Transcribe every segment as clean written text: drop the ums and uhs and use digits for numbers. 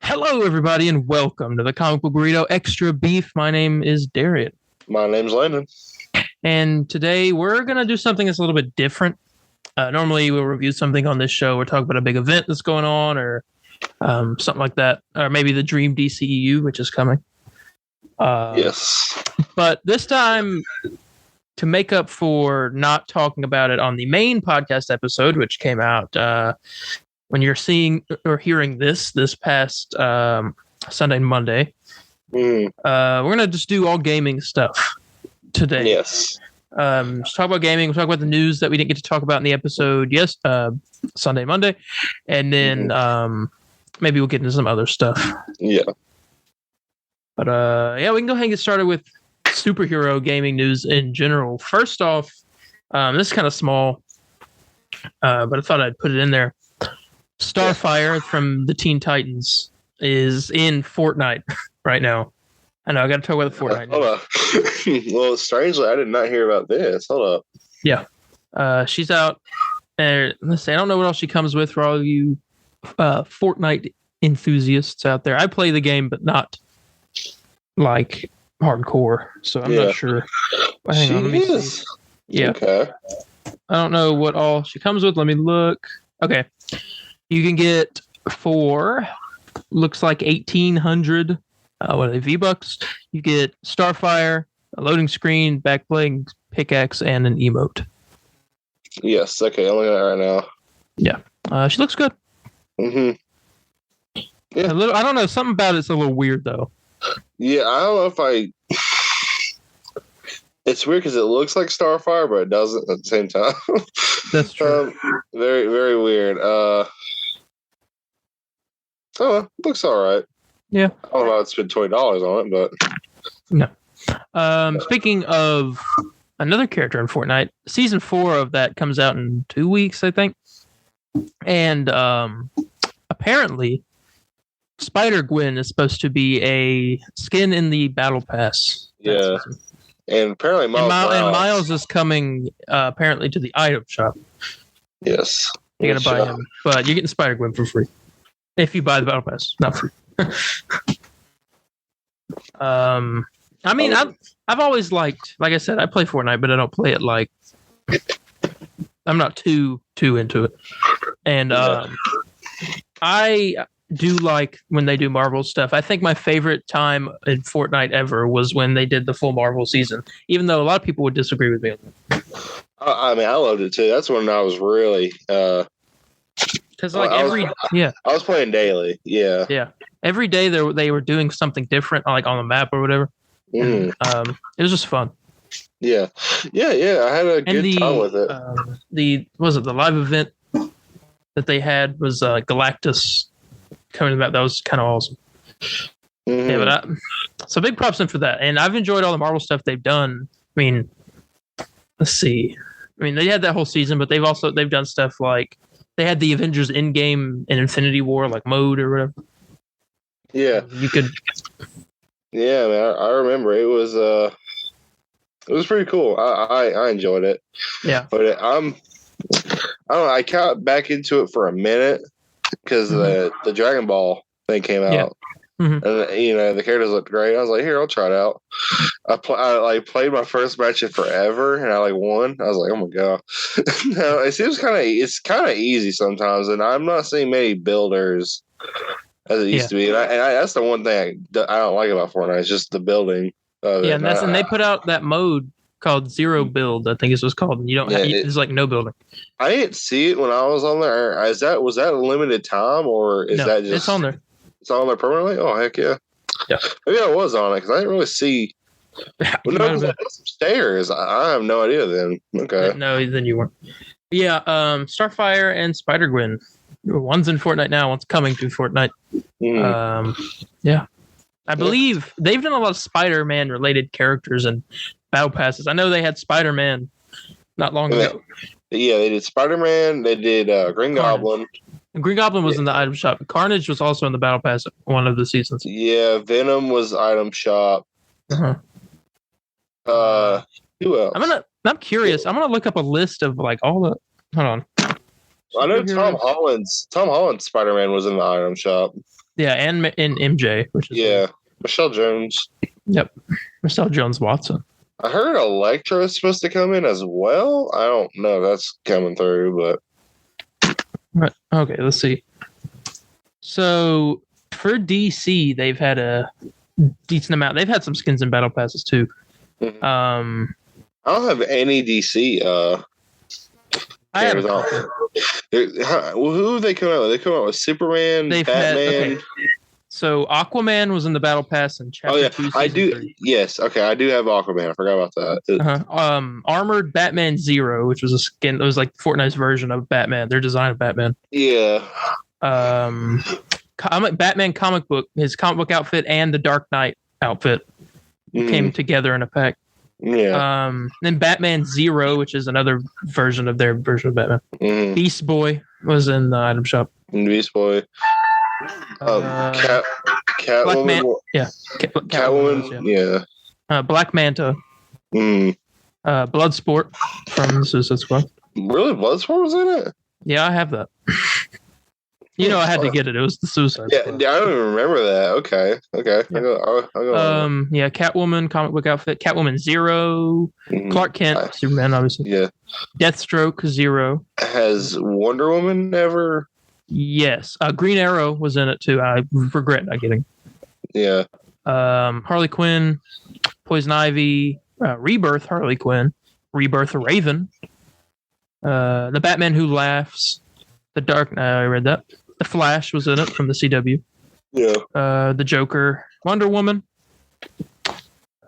Hello, everybody, and welcome to the Comic Book Burrito Extra Beef. My name is Darian. My name's Landon. And today we're going to do something that's a little bit different. Normally, we'll review something on this show. We'll talk about a big event that's going on or something like that. Or maybe the Dream DCEU, which is coming. Yes. But this time, to make up for not talking about it on the main podcast episode, which came out when you're seeing or hearing this past Sunday and Monday, we're going to just do all gaming stuff today. Yes. Just talk about gaming. We'll talk about the news that we didn't get to talk about in the episode Sunday, Monday. And then maybe we'll get into some other stuff. Yeah. But we can go ahead and get started with superhero gaming news in general. First off, this is kind of small, but I thought I'd put it in there. Starfire from the Teen Titans is in Fortnite right now. I know, I got to talk about the Fortnite. Hold up. Well, strangely, I did not hear about this. Hold up. Yeah. She's out. Let's see, I don't know what else she comes with for all you Fortnite enthusiasts out there. I play the game, but not like hardcore, so I'm not sure. Hang on, let me see. Yeah. Okay. I don't know what all she comes with. Let me look. Okay. You can get for looks like 1,800 what are they, V-Bucks. You get Starfire, a loading screen, backbling, pickaxe, and an emote. Yes, okay, I'm looking at it right now. Yeah. She looks good. Mm-hmm. Yeah. I don't know, something about it's a little weird though. Yeah, I don't know if it's weird because it looks like Starfire, but it doesn't at the same time. That's true. Very, very weird. Looks all right. Yeah. I don't know how I'd spend $20 on it, but no. Speaking of another character in Fortnite, season 4 of that comes out in 2 weeks, I think. And apparently, Spider-Gwen is supposed to be a skin in the Battle Pass. Yeah. And apparently Miles is coming apparently to the item shop. Yes. You're going to buy him, but you're getting Spider-Gwen for free. If you buy the Battle Pass, not free. I mean, I've always liked, like I said, I play Fortnite, but I don't play it like, I'm not too into it. And I do like when they do Marvel stuff. I think my favorite time in Fortnite ever was when they did the full Marvel season, even though a lot of people would disagree with me. I mean, I loved it too. That's when I was really because like I was playing daily. Yeah. Every day they were doing something different, like on the map or whatever. And, it was just fun. Yeah. I had a good time with it. The live event that they had was Galactus coming to the map. That was kind of awesome. Mm-hmm. Yeah, but so big props in for that. And I've enjoyed all the Marvel stuff they've done. I mean, let's see. I mean, they had that whole season, but they've done stuff like they had the Avengers Endgame and Infinity War like mode or whatever. Yeah, you could. Yeah, man, I remember it was pretty cool. I enjoyed it. Yeah, but I don't know. I got back into it for a minute because the Dragon Ball thing came out. Yeah. Mm-hmm. And the characters looked great. I was like, here, I'll try it out. I played my first match in forever, and I won. I was like, oh my god. No, it's kind of easy sometimes, and I'm not seeing many builders as it used to be. And that's the one thing I don't like about Fortnite. It's just the building. And they put out that mode called Zero Build, I think it was called. And you don't it's like no building. I didn't see it when I was on there. Was that a limited time, or is that just it's on there? It's on there permanently? Oh, heck yeah. Yeah. Maybe I was on it because I didn't really see. Well, no, because I put some stairs. I have no idea then. Okay. No, then you weren't. Yeah, Starfire and Spider-Gwen. One's in Fortnite now, one's coming to Fortnite. Yeah. I believe they've done a lot of Spider-Man related characters and battle passes. I know they had Spider-Man not long ago. Yeah, they did Spider-Man. They did Green Goblin. And Green Goblin was in the item shop. Carnage was also in the battle pass one of the seasons. Yeah, Venom was item shop. Uh-huh. Who else? I'm curious. I'm gonna look up a list of like all the. Hold on. I know Tom Holland's Spider-Man was in the item shop. Yeah, and MJ, which is Michelle Jones. Yep, Michelle Jones Watson. I heard Electra is supposed to come in as well. I don't know if that's coming through, but Right. Okay, let's see. So for DC, they've had a decent amount. They've had some skins and battle passes too. I don't have any DC. I have. Who have they come out with? They come out with Superman, Batman. So Aquaman was in the battle pass in chapter 2. I do. 3. Yes, okay, I do have Aquaman. I forgot about that. Armored Batman Zero, which was a skin. It was like Fortnite's version of Batman. Their design of Batman. Yeah. Batman comic book. His comic book outfit and the Dark Knight outfit came together in a pack. Yeah. Then Batman Zero, which is another version of their version of Batman. Beast Boy was in the item shop. Beast Boy. Catwoman. Catwoman. Black Manta. Bloodsport from the Suicide Squad. Really, Bloodsport was in it? Yeah, I have that. I had to get it. It was the Suicide Squad. Yeah, I don't even remember that. Okay. Yeah. I'll go Catwoman comic book outfit. Catwoman Zero. Clark Kent, Superman, obviously. Yeah. Deathstroke Zero. Has Wonder Woman ever? Yes. Green Arrow was in it too. I regret not getting. Yeah. Harley Quinn, Poison Ivy, Rebirth Harley Quinn, Rebirth Raven, the Batman Who Laughs, the Dark. I read that. The Flash was in it from the CW. Yeah. The Joker, Wonder Woman,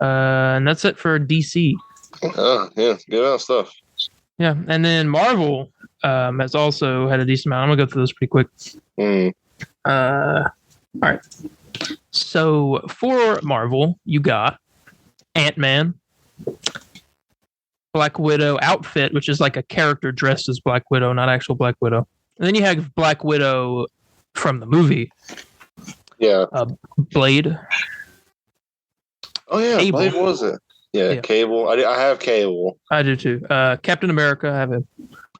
and that's it for DC. Yeah, good stuff. Yeah, and then Marvel has also had a decent amount. I'm gonna go through those pretty quick. All right. So for Marvel, you got Ant-Man, Black Widow outfit, which is like a character dressed as Black Widow, not actual Black Widow. And then you have Black Widow from the movie. Yeah. Blade. Oh yeah, Cable. Blade was it? Yeah, Cable. I have Cable. I do too. Captain America, I have him.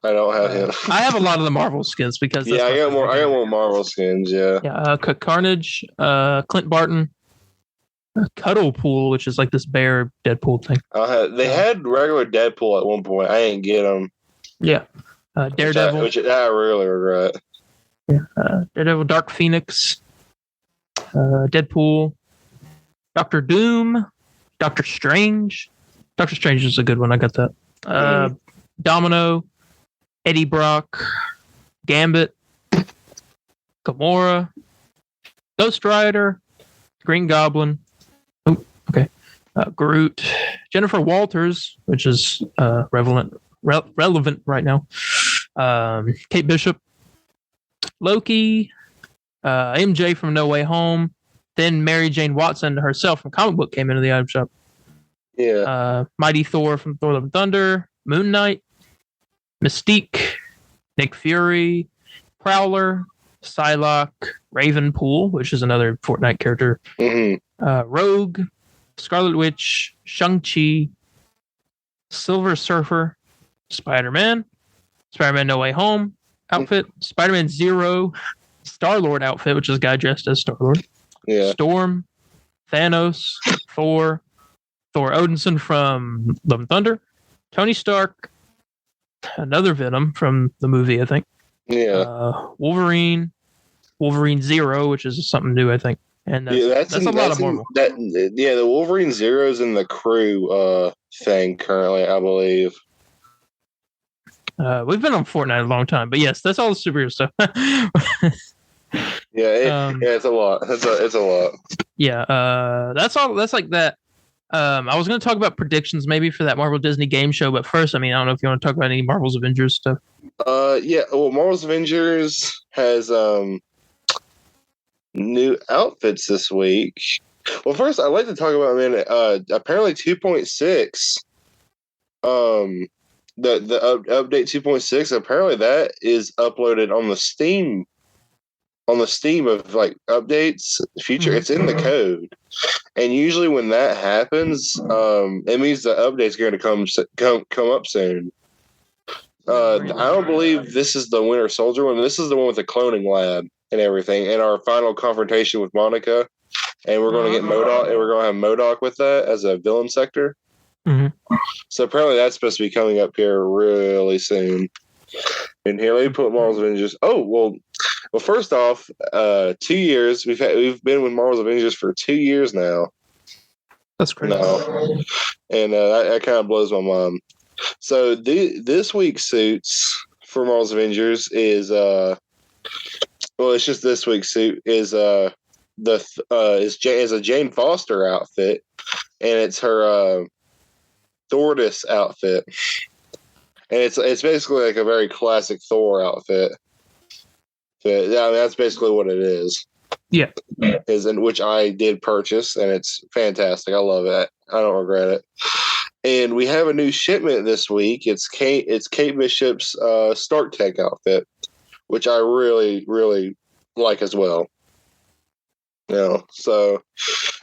I don't have him. I have a lot of the Marvel skins because I got more Marvel skins. Yeah. Yeah. Carnage, Clint Barton, Cuddlepool, which is like this bear Deadpool thing. They had regular Deadpool at one point. I didn't get them. Yeah. Daredevil, which I really regret. Yeah. Daredevil, Dark Phoenix, Deadpool, Doctor Doom, Doctor Strange. Doctor Strange is a good one. I got that. Domino, Eddie Brock, Gambit, Gamora, Ghost Rider, Green Goblin. Oh, okay. Groot, Jennifer Walters, which is relevant right now. Kate Bishop, Loki, MJ from No Way Home. Then Mary Jane Watson herself from comic book came into the item shop. Yeah. Mighty Thor from Thor: Love and Thunder, Moon Knight, Mystique, Nick Fury, Prowler, Psylocke, Ravenpool, which is another Fortnite character, Rogue, Scarlet Witch, Shang-Chi, Silver Surfer, Spider-Man No Way Home outfit, Spider-Man Zero, Star-Lord outfit, which is a guy dressed as Star-Lord. Yeah. Storm, Thanos, Thor Odinson from Love and Thunder, Tony Stark, another Venom from the movie, I think. Yeah. Wolverine Zero, which is something new, I think. And that's a lot of Marvel. The Wolverine Zero's in the crew thing currently, I believe. We've been on Fortnite a long time, but yes, that's all the superhero stuff. It's a lot. It's a lot. Yeah, that's all. That's like that. I was going to talk about predictions maybe for that Marvel Disney game show, but first, I don't know if you want to talk about any Marvel's Avengers stuff. Well, Marvel's Avengers has new outfits this week. Well, first, I'd like to talk about apparently 2.6. The update 2.6. Apparently, that is uploaded on the Steam of like updates future. It's in the code, and usually when that happens, it means the update's going to come up soon. I don't believe this is the Winter Soldier one. This is the one with the cloning lab, and everything, and our final confrontation with Monica, and we're going to get MODOK, and we're going to have MODOK with that as a villain sector. Mm-hmm. So apparently that's supposed to be coming up here really soon. And here, let me put Marvel's Avengers. Oh, well, first off, 2 years. We've been with Marvel's Avengers for 2 years now. That's crazy. No. And that kind of blows my mind. So this week's suits for Marvel's Avengers is it's just this week's suit is is a Jane Foster outfit, and it's her Thordis outfit, and it's basically like a very classic Thor outfit. So, yeah, I mean, that's basically what it is. Yeah, which I did purchase, and it's fantastic. I love it. I don't regret it. And we have a new shipment this week. It's Kate Bishop's Stark Tech outfit, which I really, really like as well. So,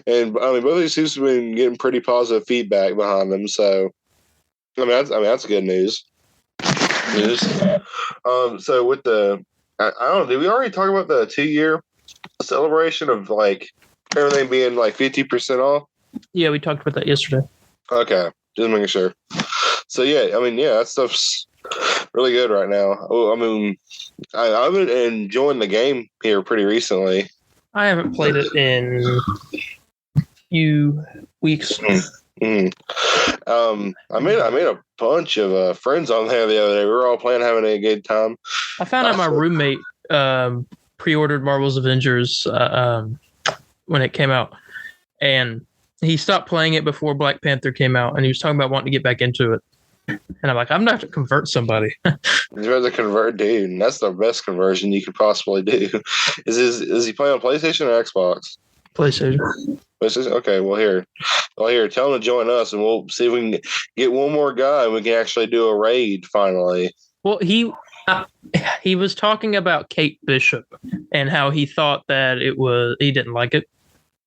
and I mean, both of these suits have been getting pretty positive feedback behind them. So, that's good news. So with the, I don't know, did we already talk about the 2-year celebration of like everything being like 50% off? Yeah, we talked about that yesterday. Okay, just making sure. So yeah, I mean, yeah, that stuff's really good right now. I mean, I've been enjoying the game here pretty recently. I haven't played it in a few weeks. Mm-hmm. I made a bunch of friends on there the other day. We were all playing, having a good time. I found out my roommate pre-ordered Marvel's Avengers when it came out, and he stopped playing it before Black Panther came out, and he was talking about wanting to get back into it. And I'm like, I'm gonna have to convert somebody. You're the convert dude. That's the best conversion you could possibly do. Is he playing on PlayStation or Xbox? PlayStation. Okay, well here, tell him to join us, and we'll see if we can get one more guy, and we can actually do a raid finally. Well, he was talking about Kate Bishop and how he thought that he didn't like it.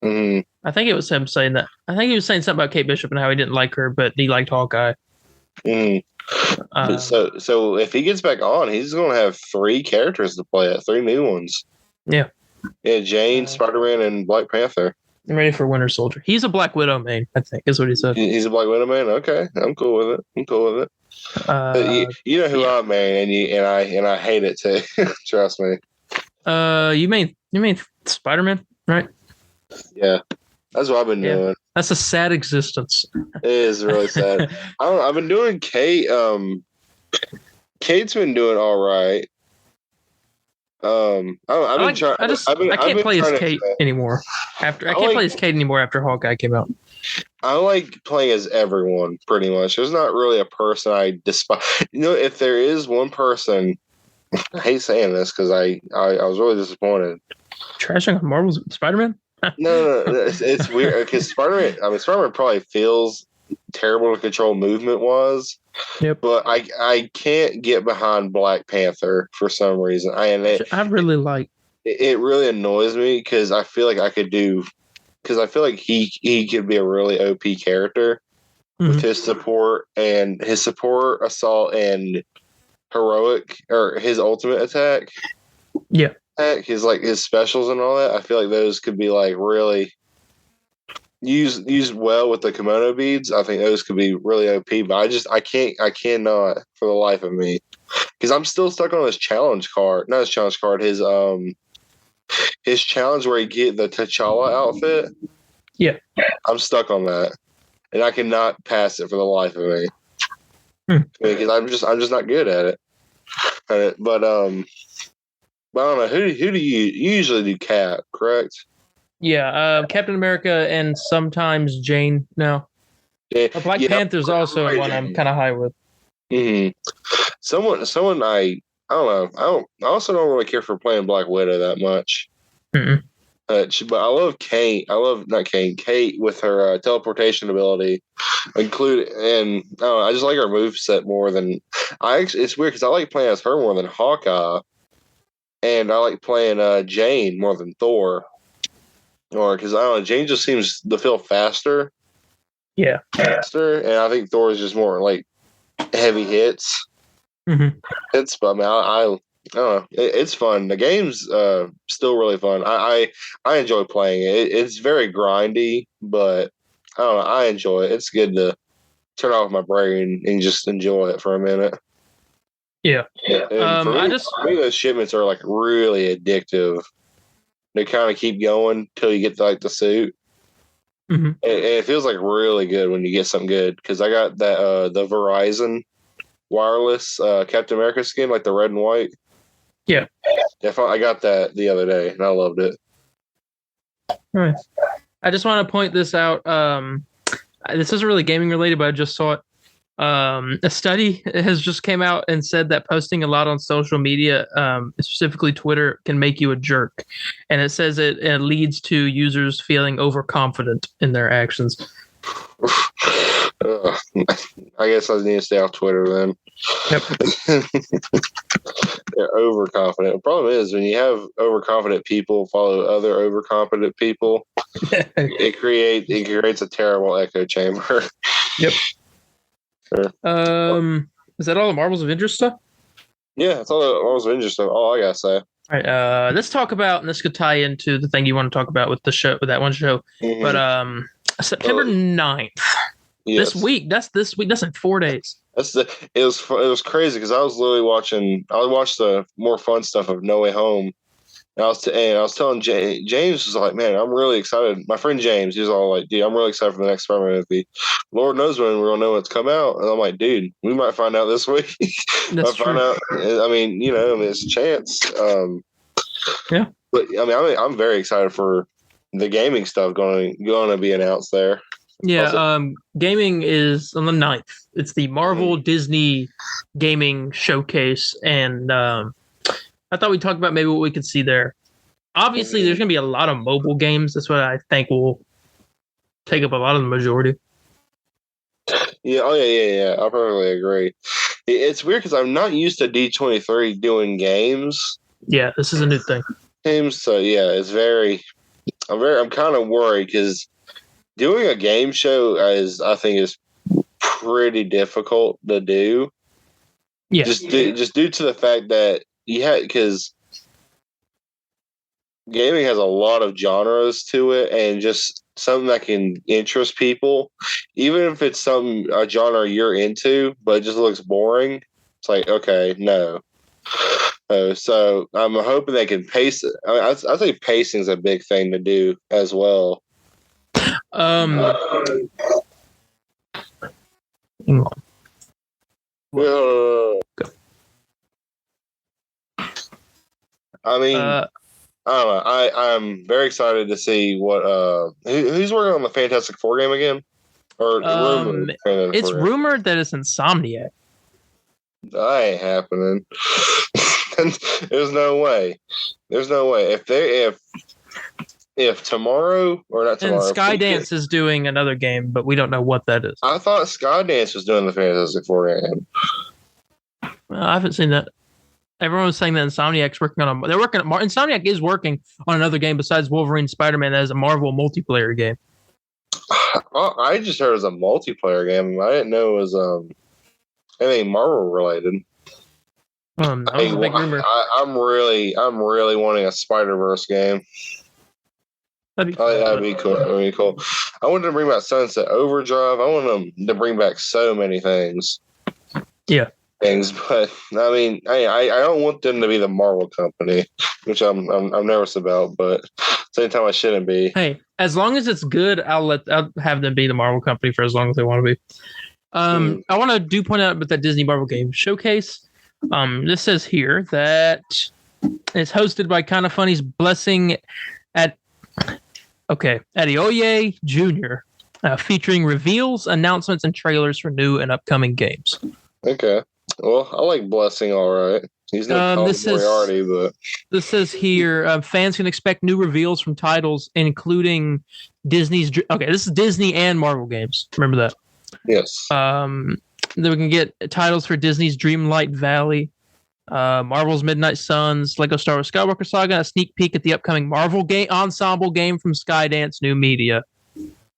Mm-hmm. I think it was him saying that. I think he was saying something about Kate Bishop and how he didn't like her, but he liked Hawkeye. Mm-hmm. So if he gets back on, he's going to have 3 characters to play at, 3 new ones. Yeah. Yeah, Jane, Spider-Man, and Black Panther. I'm ready for Winter Soldier. He's a Black Widow main, I think, is what he said. He's a Black Widow man? Okay, I'm cool with it. You know who I'm, man, and I hate it too. Trust me. You mean Spider-Man, right? Yeah, that's what I've been doing. That's a sad existence. It is really sad. I don't know, I've been doing Kate. Kate's been doing all right. I can't play as Kate anymore. I can't play as Kate anymore after Hawkeye came out. I like playing as everyone pretty much. There's not really a person I despise. If there is one person, I hate saying this because I was really disappointed. Trashing on Marvel's Spider-Man? No, it's weird because Spider-Man probably feels terrible to control movement-wise. Yep. But I can't get behind Black Panther for some reason. I really like. It really annoys me because I feel like he could be a really OP character with his support assault and heroic or his ultimate attack. Yeah. His specials and all that. I feel like those could be like really used well with the kimono beads. I think those could be really OP, but I cannot for the life of me because I'm still stuck on his challenge card. Not his challenge card. His challenge where he get the T'Challa outfit. Yeah, I'm stuck on that, and I cannot pass it for the life of me because I'm just not good at it. But I don't know who do you usually do Cap, correct? Yeah, Captain America and sometimes Jane. No, Black Panther's also one I'm kind of high with. Mm-hmm. Someone I don't know. I also don't really care for playing Black Widow that much. But I love Kate. Kate with her teleportation ability, and I just like her moveset more than it's weird because I like playing as her more than Hawkeye, and I like playing Jane more than Thor. Or because I don't know, Jane just seems to feel faster. Yeah, faster, and I think Thor is just more like heavy hits. Hits, but I mean, Oh, it's fun. The game's still really fun. I enjoy playing it. It's very grindy, but I don't know. I enjoy it. It's good to turn off my brain and just enjoy it for a minute. Yeah. And for me, those shipments are like really addictive. They kind of keep going till you get to, like the suit. Mm-hmm. And it feels like really good when you get something good because I got that the Verizon wireless Captain America skin, like the red and white. Yeah. I got that the other day and I loved it. Nice. I just want to point this out. This isn't really gaming related, but I just saw it. A study has just came out and said that posting a lot on social media, specifically Twitter, can make you a jerk. And it says it leads to users feeling overconfident in their actions. I guess I need to stay off Twitter then. Yep. They're overconfident. The problem is when you have overconfident people follow other overconfident people, it creates a terrible echo chamber. Yep. Sure. Is that all the Marvels of Interest stuff? Yeah, that's all the Marvels of Interest stuff. All I gotta say. All right. Let's talk about, and this could tie into the thing you want to talk about with the show, with that one show. Mm-hmm. But September 9th. Yes. This week. That's this week. That's in 4 days. It was crazy because I was literally watching. I watched the more fun stuff of No Way Home. And I was telling James was like, man, I'm really excited. My friend James, he was all like, dude, I'm really excited for the next Spider-Man movie. Lord knows when we're gonna know what's come out. And I'm like, dude, we might find out this week. That's true. I mean, it's a chance. Yeah. But I mean, I'm very excited for the gaming stuff going to be announced there. Yeah. Also, gaming is on the 9th. It's the Marvel Disney gaming showcase, and I thought we'd talk about maybe what we could see there. Obviously, there's going to be a lot of mobile games. That's what I think will take up a lot of the majority. Yeah. Oh, yeah. I probably agree. It's weird because I'm not used to D23 doing games. Yeah, this is a new thing. So yeah, I'm kind of worried because doing a game show I think is pretty difficult to do. Yeah. Just due to the fact that because gaming has a lot of genres to it and just something that can interest people, even if it's a genre you're into, but it just looks boring. It's like, okay, no. So I'm hoping they can pace it. I think pacing is a big thing to do as well. Hang on. I mean, I don't know. I'm very excited to see what who's working on the Fantastic Four game again. Or it's rumored that it's Insomniac. That ain't happening. There's no way. If tomorrow or not tomorrow, and Skydance is doing another game, but we don't know what that is. I thought Skydance was doing the Fantastic Four game. I haven't seen that. Everyone was saying that Insomniac's working on Insomniac is working on another game besides Wolverine Spider-Man that is a Marvel multiplayer game. I just heard it was a multiplayer game. I didn't know it was anything Marvel related. That was a big rumor. I'm really wanting a Spider-Verse game. That'd be cool. That'd be cool. That'd be cool. I wanted to bring back Sunset Overdrive. I want them to bring back so many things. Yeah. But I mean, I don't want them to be the Marvel company, which I'm nervous about. But at the same time, I shouldn't be. Hey, as long as it's good, I'll have them be the Marvel company for as long as they want to be. I want to point out about that Disney Marvel game showcase. This says here that it's hosted by Kinda Funny's Blessing at Adeoye Jr., featuring reveals, announcements, and trailers for new and upcoming games. Okay. Well, I like Blessing all right. He's no Moriarty, but... This says here, fans can expect new reveals from titles, including Disney's... Okay, this is Disney and Marvel games. Remember that. Yes. Then we can get titles for Disney's Dreamlight Valley, Marvel's Midnight Suns, Lego Star Wars Skywalker Saga, a sneak peek at the upcoming Marvel game ensemble game from Skydance New Media.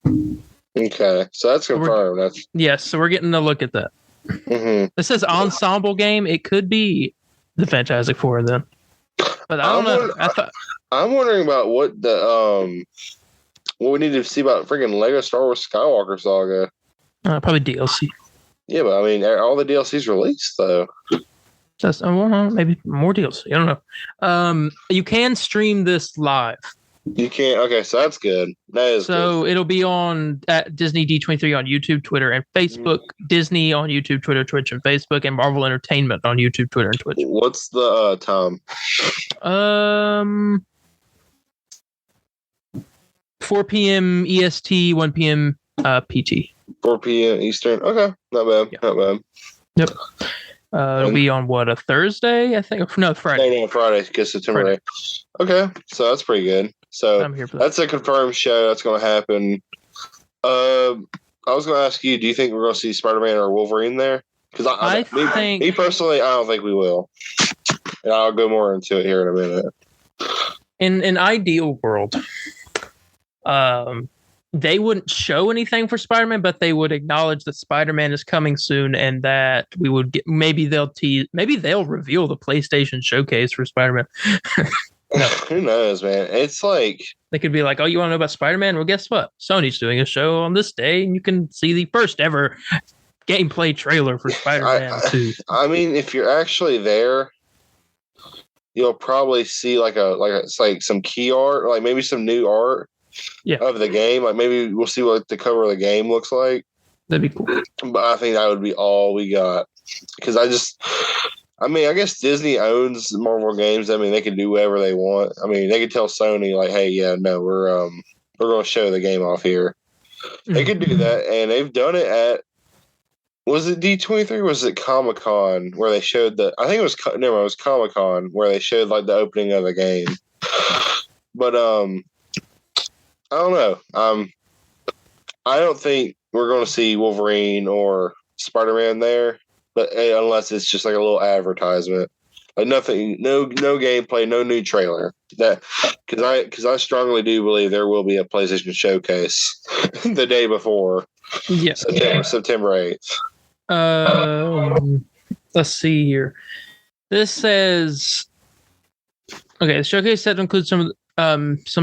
Okay, so that's confirmed. Yes, so we're getting a look at that. Mm-hmm. It says ensemble game. It could be the Fantastic Four then. But I don't know. I'm wondering about what we need to see about freaking Lego Star Wars Skywalker Saga. Probably DLC. Yeah, but I mean, all the DLCs released though. Just maybe more DLC. I don't know. You can stream this live. You can't. Okay, so that's good. That is so good. It'll be on at Disney D23 on YouTube, Twitter, and Facebook. Disney on YouTube, Twitter, Twitch, and Facebook, and Marvel Entertainment on YouTube, Twitter, and Twitch. What's the time? 4 p.m. EST, 1 p.m. PT. 4 p.m. Eastern. Okay, not bad. Yeah. Not bad. Yep. It'll be on a Thursday, I think. No, Friday. No, Friday, because September 8th. Okay, so that's pretty good. So I'm here for that's a confirmed show. That's going to happen. I was going to ask you, do you think we're going to see Spider-Man or Wolverine there? Because I think me personally, I don't think we will. And I'll go more into it here in a minute. In an ideal world, they wouldn't show anything for Spider-Man, but they would acknowledge that Spider-Man is coming soon, and that we would get. Maybe they'll reveal the PlayStation showcase for Spider-Man. No. Who knows, man? It's like they could be like, "Oh, you want to know about Spider-Man? Well, guess what? Sony's doing a show on this day, and you can see the first ever gameplay trailer for Spider-Man 2." I mean, if you're actually there, you'll probably see like some key art, like maybe some new art of the game. Like maybe we'll see what the cover of the game looks like. That'd be cool. But I think that would be all we got. Because I guess Disney owns Marvel games. I mean, they can do whatever they want. I mean, they could tell Sony like, "Hey, yeah, no, we're going to show the game off here." They could do that, and they've done it at. Was it D23 or was it Comic-Con where they showed I think it was Comic-Con where they showed like the opening of the game. But I don't know. I don't think we're going to see Wolverine or Spider-Man there, but unless it's just like a little advertisement, like nothing, no gameplay, no new trailer. Because I strongly do believe there will be a PlayStation showcase the day before. Yeah, September 8th. Let's see here. This says, okay, the showcase set includes some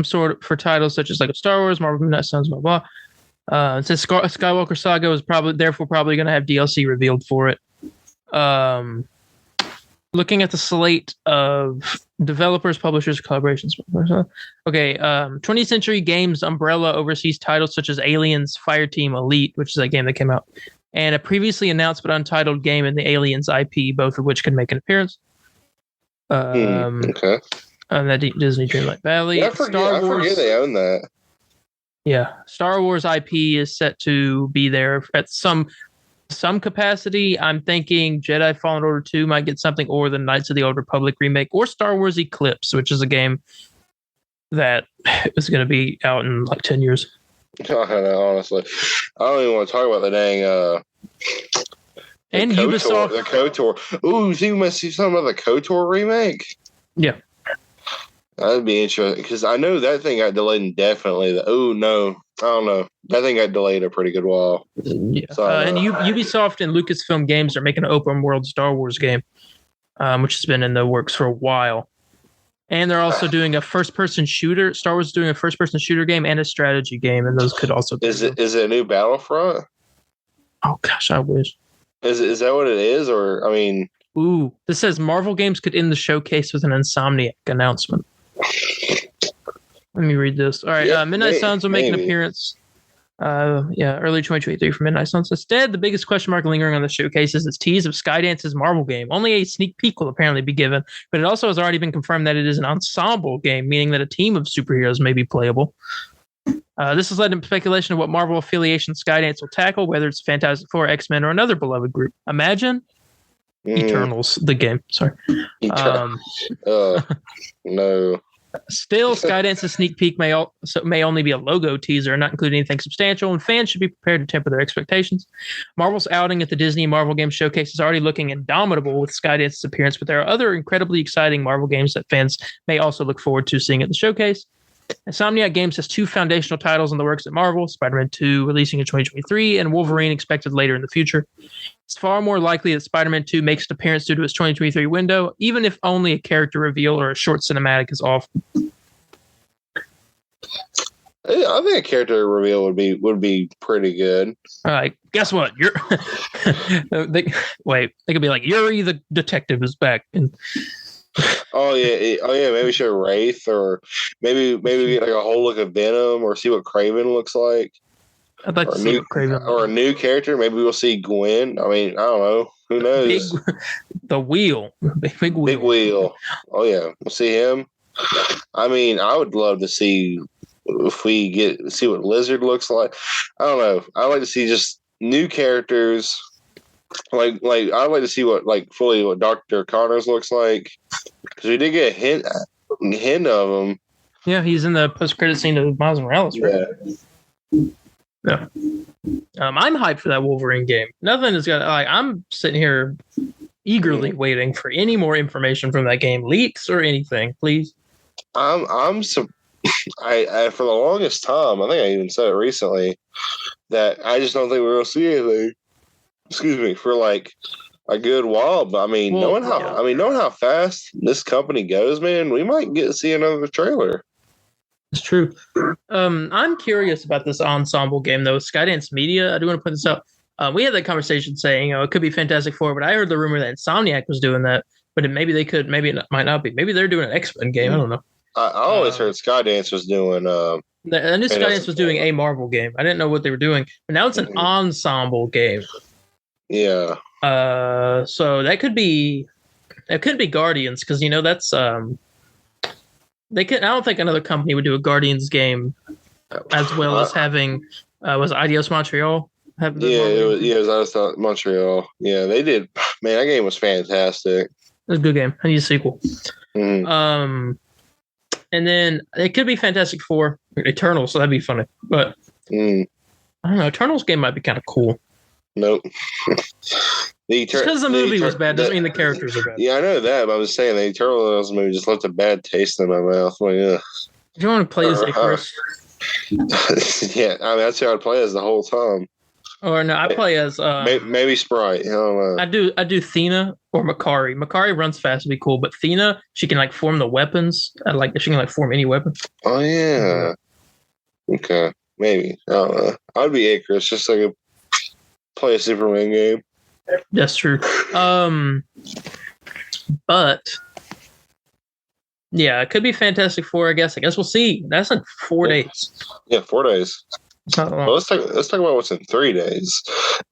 sort for titles such as like Star Wars, Marvel, Midnight Suns, blah blah. It says Skywalker Saga is probably going to have DLC revealed for it. Looking at the slate of developers, publishers, collaborations. Okay, 20th Century Games umbrella oversees titles such as Aliens, Fireteam Elite, which is a game that came out, and a previously announced but untitled game in the Aliens IP, both of which can make an appearance. Okay. On that Disney Dreamlight Valley. Yeah, I forget they own that. Yeah, Star Wars IP is set to be there at some capacity. I'm thinking Jedi Fallen Order 2 might get something, or the Knights of the Old Republic remake, or Star Wars Eclipse, which is a game that is going to be out in like 10 years. Honestly, I don't even want to talk about the dang and Ubisoft. The KOTOR. Ooh, you think we might see something about the KOTOR remake? Yeah. That'd be interesting, because I know that thing got delayed indefinitely. Oh, no. I don't know. That thing got delayed a pretty good while. Yeah. So, and Ubisoft and Lucasfilm Games are making an open world Star Wars game, which has been in the works for a while. And they're also doing a first-person shooter. Star Wars is doing a first-person shooter game and a strategy game, and those could also be. Is it a new Battlefront? Oh, gosh, I wish. Is that what it is? Or, I mean... Ooh, this says Marvel Games could end the showcase with an Insomniac announcement. Let me read this. All right, Midnight Suns will make an appearance. Early 2023 for Midnight Suns. Instead, the biggest question mark lingering on the showcase is its tease of Skydance's Marvel game. Only a sneak peek will apparently be given, but it also has already been confirmed that it is an ensemble game, meaning that a team of superheroes may be playable. This has led to speculation of what Marvel affiliation Skydance will tackle, whether it's Fantastic Four, X-Men, or another beloved group. Imagine Eternals, the game. Sorry. No. Still, Skydance's sneak peek may only be a logo teaser, not include anything substantial, and fans should be prepared to temper their expectations. Marvel's outing at the Disney Marvel Games Showcase is already looking indomitable with Skydance's appearance, but there are other incredibly exciting Marvel games that fans may also look forward to seeing at the showcase. Insomniac Games has 2 foundational titles in the works at Marvel, Spider-Man 2 releasing in 2023 and Wolverine expected later in the future. It's far more likely that Spider-Man 2 makes an appearance due to its 2023 window, even if only a character reveal or a short cinematic is off. I think a character reveal would be pretty good. All right, guess what? They could be like, Yuri the detective is back. And maybe show Wraith, or maybe get like a whole look of Venom, or see what Kraven looks like. I'd like to see what Kraven or a new character. Maybe we'll see Gwen. I mean, I don't know. Who knows? The Wheel. Big Wheel. Big Wheel. Oh yeah, we'll see him. I mean, I would love to see if we see what Lizard looks like. I don't know. I like to see just new characters. Like I'd like to see what Dr. Connors looks like, because we did get a hint of him. Yeah, he's in the post-credit scene of Miles Morales, right? Yeah. I'm hyped for that Wolverine game. Nothing is gonna I'm sitting here eagerly waiting for any more information from that game, leaks or anything, please. I for the longest time, I think I even said it recently, that I just don't think we're gonna see anything. Excuse me, for like a good while. But I mean, knowing how fast this company goes, man, we might get to see another trailer. It's true. I'm curious about this ensemble game though. Skydance Media, I do want to put this up. We had that conversation saying, it could be Fantastic Four, but I heard the rumor that Insomniac was doing that. But maybe they could, maybe it might not be. Maybe they're doing an X-Men game. I don't know. I always heard Skydance was doing. I knew Skydance was doing a Marvel game. I didn't know what they were doing, but now it's an ensemble game. Yeah. So that could be. It could be Guardians, because that's they could. I don't think another company would do a Guardians game as well as having was Adios Montreal. It was Montreal. Yeah, they did. Man, that game was fantastic. It was a good game. I need a sequel. Mm-hmm. And then it could be Fantastic Four, Eternals, so that'd be funny. But I don't know. Eternals game might be kind of cool. Nope. Just because the movie was bad doesn't mean the characters are bad. Yeah, I know that, but I was saying the Eternals movie just left a bad taste in my mouth. Like, Do you want to play as Icarus? Yeah, I mean, that's who I'd play as the whole time. Or no, I play as maybe Sprite. I don't know. I do Thena or Makari. Makari runs fast, would be cool, but Thena, she can form the weapons. She can form any weapon. Oh yeah. Okay, maybe. I don't know. I'd be Icarus, just like a play a Superman game. That's true. But yeah, it could be Fantastic Four. I guess we'll see. That's in 4 days. Yeah, 4 days. It's not long. Well, let's talk about what's in 3 days,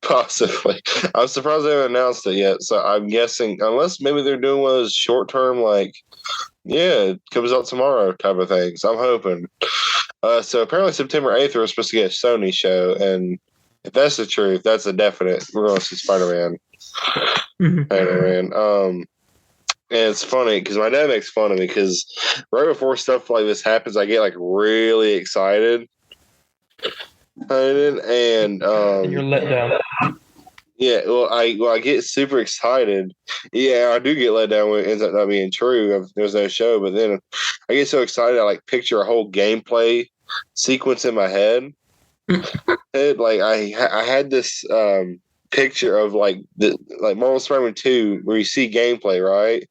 possibly. I'm surprised they haven't announced it yet. So I'm guessing, unless maybe they're doing one of those short term, it comes out tomorrow type of things. I'm hoping. So apparently September 8th we're supposed to get a Sony show, and if that's the truth, that's a definite. We're going to see Spider-Man. Spider-Man. And it's funny because my dad makes fun of me because right before stuff like this happens, I get really excited. And you're let down. Yeah, I get super excited. Yeah, I do get let down when it ends up not being true. There's no show, but then I get so excited I picture a whole gameplay sequence in my head. I had this picture of Marvel Spider-Man 2 where you see gameplay, right?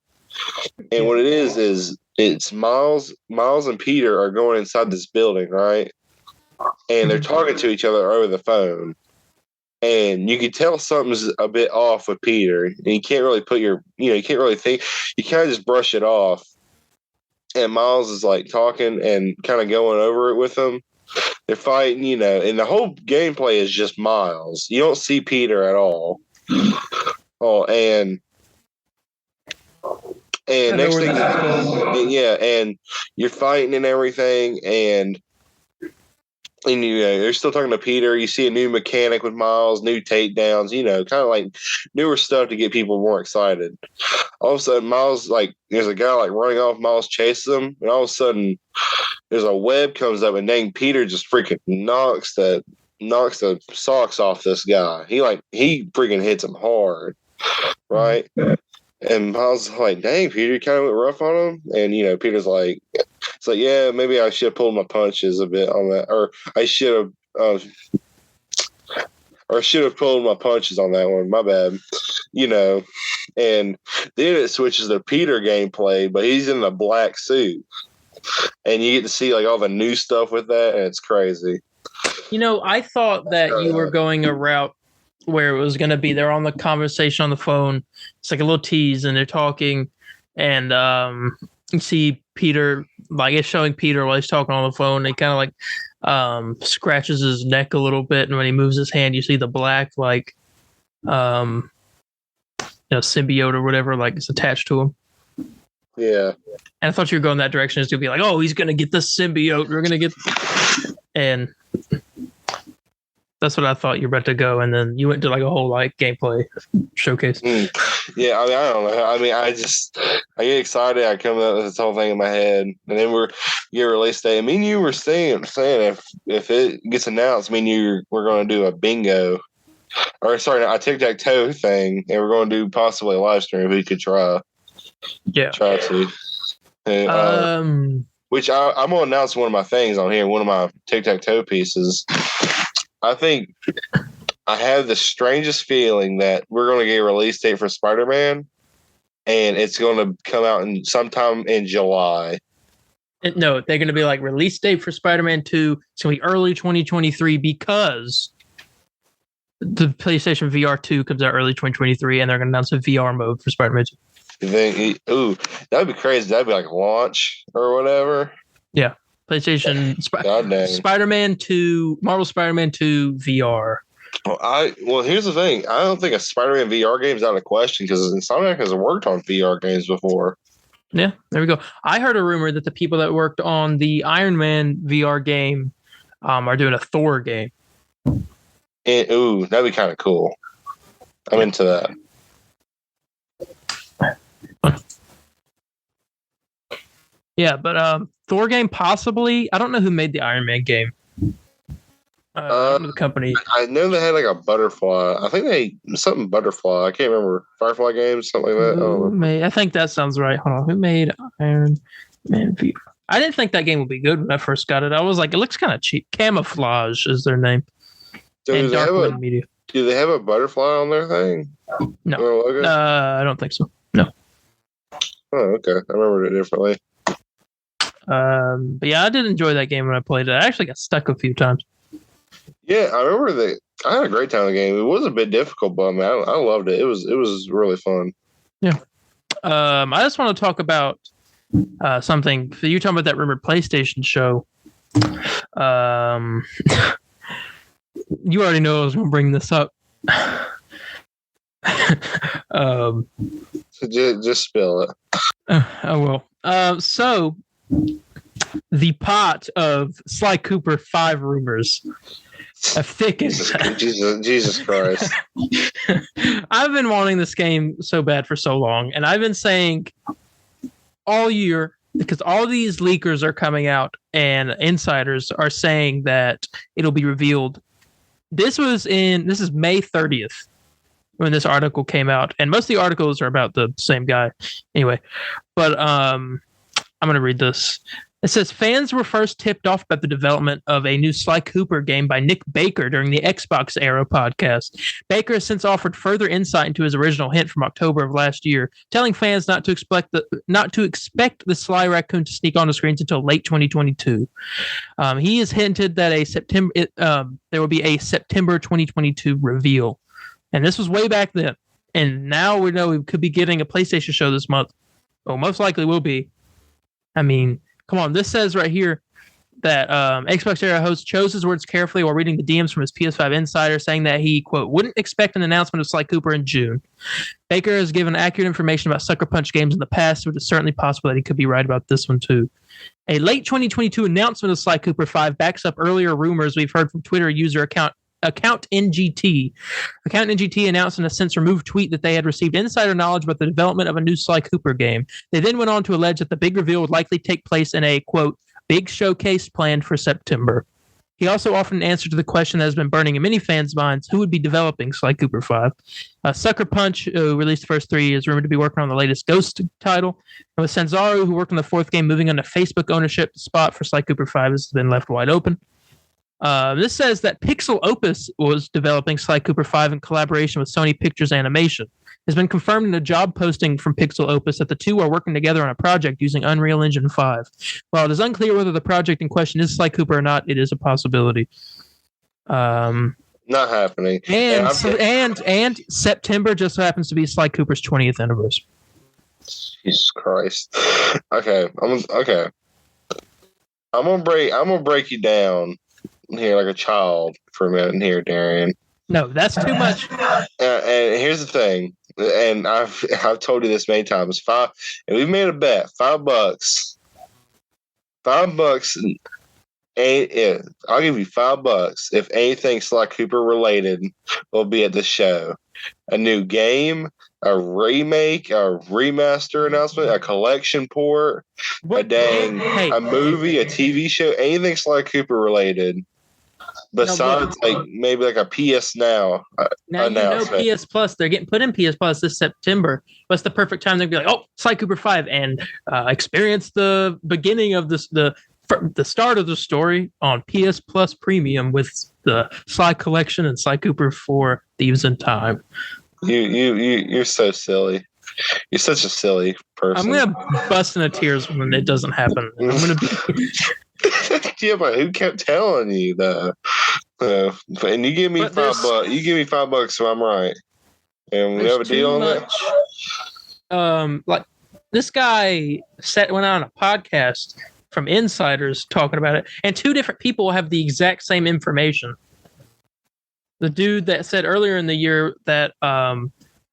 And what it is it's Miles and Peter are going inside this building, right? And they're talking to each other over the phone. And you can tell something's a bit off with Peter. And you can't really you can't really think. You kind of just brush it off. And Miles is talking and kind of going over it with them. They're fighting, and the whole gameplay is just Miles. You don't see Peter at all. Oh, and next thing, and you're fighting and everything, and you're still talking to Peter. You see a new mechanic with Miles, new takedowns, kind of newer stuff to get people more excited. All of a sudden, Miles, there's a guy running off, Miles chases him, and all of a sudden, there's a web comes up, and dang, Peter just freaking knocks the socks off this guy. He freaking hits him hard, right? And Miles is dang, Peter, you kind of went rough on him. And, Peter's So yeah, maybe I should have pulled my punches a bit on that, or I should have. Or should have pulled my punches on that one. My bad. And then it switches to Peter gameplay, but he's in a black suit, and you get to see like all the new stuff with that, and it's crazy. I thought that you were going a route where it was going to be they're on the conversation on the phone. It's like a little tease, and they're talking, and you see Peter, like it's showing Peter while he's talking on the phone. He kind of like scratches his neck a little bit, and when he moves his hand, you see the black like symbiote or whatever like is attached to him. Yeah, and I thought you were going that direction. It's gonna be like, oh, he's gonna get the symbiote. We're gonna get, and that's what I thought you were about to go, and then you went to like a whole like gameplay showcase. Yeah, I don't know. I get excited. I come up with this whole thing in my head, and then get a release date. Me and you were saying if it gets announced, me and you we're going to do a bingo, or sorry, a tic-tac-toe thing, and we're going to do possibly a live stream. We could try. Yeah. Try to. And, which I'm going to announce one of my things on here. One of my tic-tac-toe pieces. I think I have the strangest feeling that we're going to get a release date for Spider-Man, and it's going to come out sometime in July. No, they're going to be like release date for Spider-Man 2. It's going to be early 2023 because the PlayStation VR 2 comes out early 2023, and they're going to announce a VR mode for Spider-Man 2. That'd be crazy. That'd be like launch or whatever. Yeah. PlayStation Spider-Man 2, Marvel Spider-Man 2 VR. Well, here's the thing. I don't think a Spider-Man VR game is out of question because Insomniac has worked on VR games before. Yeah, there we go. I heard a rumor that the people that worked on the Iron Man VR game are doing a Thor game. And, that'd be kind of cool. I'm into that. Yeah, but Thor game possibly. I don't know who made the Iron Man game. The company. I know they had like a butterfly. I think something butterfly. I can't remember. Firefly Games, something like that. I think that sounds right. Hold on. Who made Iron Man VR? I didn't think that game would be good when I first got it. I was like, it looks kind of cheap. Camouflage is their name. Do they have a butterfly on their thing? No. I don't think so. No. Oh, okay. I remembered it differently. But yeah, I did enjoy that game when I played it. I actually got stuck a few times. Yeah, I remember that. I had a great time in the game. It was a bit difficult, but I loved it. It was really fun. Yeah. I just want to talk about something. So you're talking about that rumored PlayStation show. You already know I was going to bring this up. So just spill it. I will. So the pot of Sly Cooper 5 rumors have thickened. Jesus Christ. I've been wanting this game so bad for so long, and I've been saying all year, because all these leakers are coming out and insiders are saying that it'll be revealed. This is May 30th when this article came out, and most of the articles are about the same guy anyway, but I'm going to read this. It says fans were first tipped off about the development of a new Sly Cooper game by Nick Baker during the Xbox Era podcast. Baker has since offered further insight into his original hint from October of last year, telling fans not to expect the Sly Raccoon to sneak onto screens until late 2022. He has hinted that there will be a September 2022 reveal, and this was way back then. And now we know we could be getting a PlayStation show this month. Well, most likely will be. I mean, come on. This says right here that Xbox Era host chose his words carefully while reading the DMs from his PS5 insider, saying that he, quote, wouldn't expect an announcement of Sly Cooper in June. Baker has given accurate information about Sucker Punch games in the past, so it is certainly possible that he could be right about this one, too. A late 2022 announcement of Sly Cooper 5 backs up earlier rumors we've heard from Twitter user Account NGT. Account NGT announced in a since removed tweet that they had received insider knowledge about the development of a new Sly Cooper game. They then went on to allege that the big reveal would likely take place in a, quote, big showcase planned for September. He also offered an answer to the question that has been burning in many fans' minds: who would be developing Sly Cooper 5? Sucker Punch, who released the first 3, is rumored to be working on the latest Ghost title. And with Sanzaru, who worked on the 4th game, moving on to Facebook ownership, the spot for Sly Cooper 5 has been left wide open. This says that Pixel Opus was developing Sly Cooper 5 in collaboration with Sony Pictures Animation. It has been confirmed in a job posting from Pixel Opus that the two are working together on a project using Unreal Engine 5. While it is unclear whether the project in question is Sly Cooper or not, it is a possibility. Not happening. And September just so happens to be Sly Cooper's 20th anniversary. Jesus Christ. Okay. I'm gonna break you down here like a child for a minute here, Darian. No, that's too much. And here's the thing, and I've told you this many times. And we've made a bet, $5. $5 ain't it. I'll give you $5 if anything Sly Cooper related will be at the show. A new game, a remake, a remaster announcement, a collection port, a movie, a TV show, anything Sly Cooper related. Besides, maybe like a PS Now. Now announcement. You know PS Plus. They're getting put in PS Plus this September. What's the perfect time? They'd be like, "Oh, Sly Cooper 5," and experience the beginning of this, the start of the story on PS Plus Premium with the Sly Collection and Sly Cooper 4: Thieves in Time. You're so silly. You're such a silly person. I'm gonna bust into tears when it doesn't happen. I'm gonna be. Yeah, but who kept telling you though? And you give me $5. You give me $5, so I'm right. And we have a deal on that. Like this guy went on a podcast from insiders talking about it, and 2 different people have the exact same information. The dude that said earlier in the year that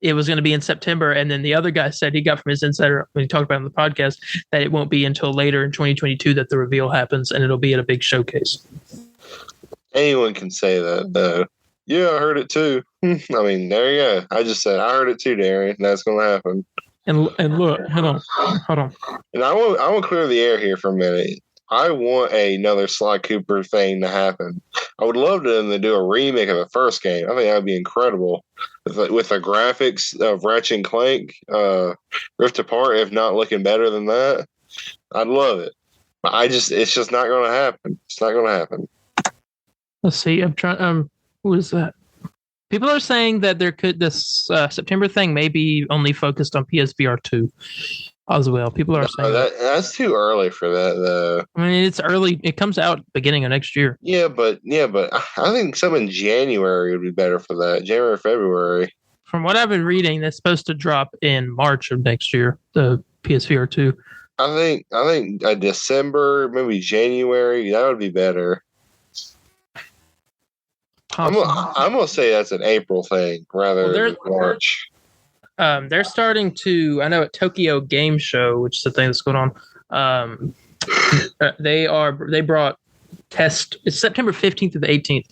it was going to be in September, and then the other guy said he got from his insider when he talked about it on the podcast that it won't be until later in 2022 that the reveal happens, and it'll be at a big showcase. Anyone can say that, though. Yeah, I heard it too. I mean, there you go. I just said I heard it too, Darian. That's going to happen. And look, hold on. And I want to clear the air here for a minute. I want another Sly Cooper thing to happen. I would love them to do a remake of the first game. I think that would be incredible. With the graphics of Ratchet and Clank, Rift Apart, if not looking better than that, I'd love it. But it's just not going to happen. It's not going to happen. Let's see. I'm trying. Who is that? People are saying that this September thing may be only focused on PSVR 2 as well. People are saying that's too early for that, though. I mean, it's early. It comes out beginning of next year. Yeah, but I think some in January would be better for that. January, February. From what I've been reading, that's supposed to drop in March of next year. The PSVR 2. I think December, maybe January. That would be better. I'm gonna say that's an April thing rather than March. They're starting to. I know at Tokyo Game Show, which is the thing that's going on. They brought test. It's September 15th to the 18th.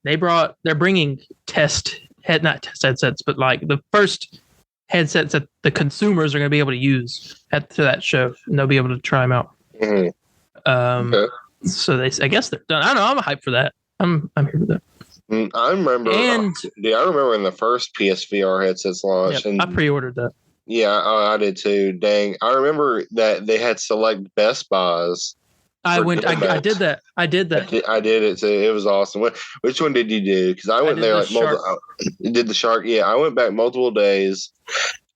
They're bringing not test headsets, but like the first headsets that the consumers are going to be able to use to that show, and they'll be able to try them out. Mm-hmm. Okay. So I guess they're done. I don't know. I'm hyped for that. I'm here for that. I remember. I remember when the first PSVR headsets launched, and I pre-ordered that. Yeah, I did too. Dang, I remember that they had select Best Buys. I did that. I did it too. It was awesome. Which one did you do? Because I went there like multiple. Did the shark? Yeah, I went back multiple days.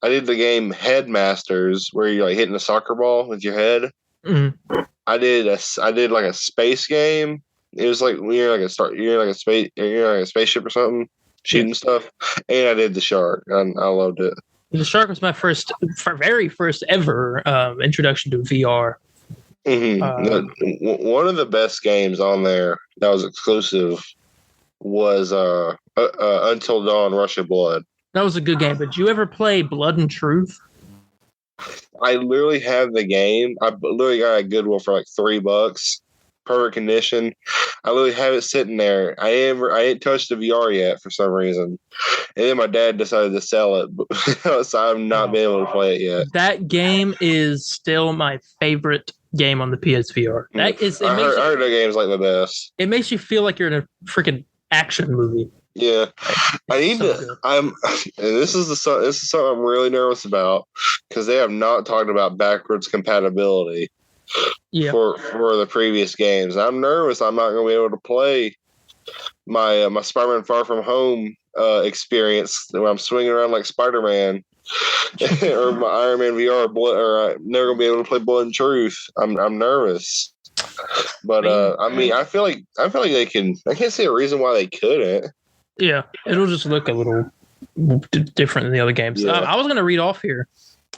I did the game Headmasters, where you're like hitting a soccer ball with your head. Mm-hmm. I did like a space game. It was like you're like a spaceship or something, shooting stuff. And I did the shark. I loved it. The shark was my very first ever introduction to VR. Mm-hmm. One of the best games on there that was exclusive was Until Dawn: Rush of Blood. That was a good game. But did you ever play Blood and Truth? I literally have the game. I literally got a Goodwill for like $3. Perfect condition. I literally have it sitting there. I ain't touched the VR yet for some reason, and then my dad decided to sell it, so I've not been able to play it yet. That game is still my favorite game on the PSVR. That is, I heard that game's like the best. It makes you feel like you're in a freaking action movie. Yeah, I need so to. Good. And this is something I'm really nervous about because they have not talked about backwards compatibility. Yeah. For the previous games, I'm nervous. I'm not going to be able to play my Spider-Man Far From Home experience when I'm swinging around like Spider-Man, or my Iron Man VR. Or I'm never going to be able to play Blood and Truth. I'm nervous. But I feel like they can. I can't see a reason why they couldn't. Yeah, it'll just look a little different than the other games. Yeah. I was going to read off here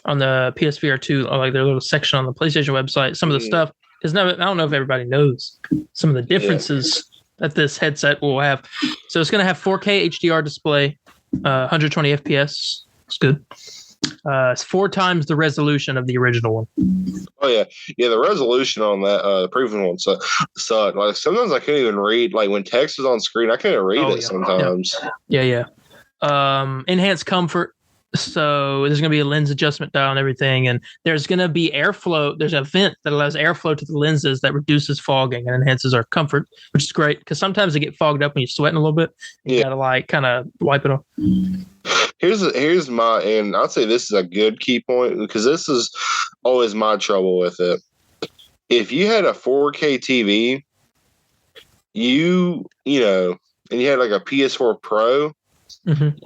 on the PSVR 2, like their little section on the PlayStation website, some of the stuff. Because I don't know if everybody knows some of the differences that this headset will have. So it's going to have 4K HDR display, 120 FPS. It's good. It's 4 times the resolution of the original one. Oh yeah. The resolution on that previous one sucked. Like sometimes I couldn't even read. Like when text was on screen, I couldn't read it sometimes. Yeah. Enhanced comfort. So there's going to be a lens adjustment dial and everything, and there's going to be airflow. There's a vent that allows airflow to the lenses that reduces fogging and enhances our comfort, which is great because sometimes they get fogged up when you're sweating a little bit. You got to like kind of wipe it off. Here's my, and I'd say this is a good key point because this is always my trouble with it. If you had a 4K TV, you know, and you had like a PS4 Pro. Mm-hmm.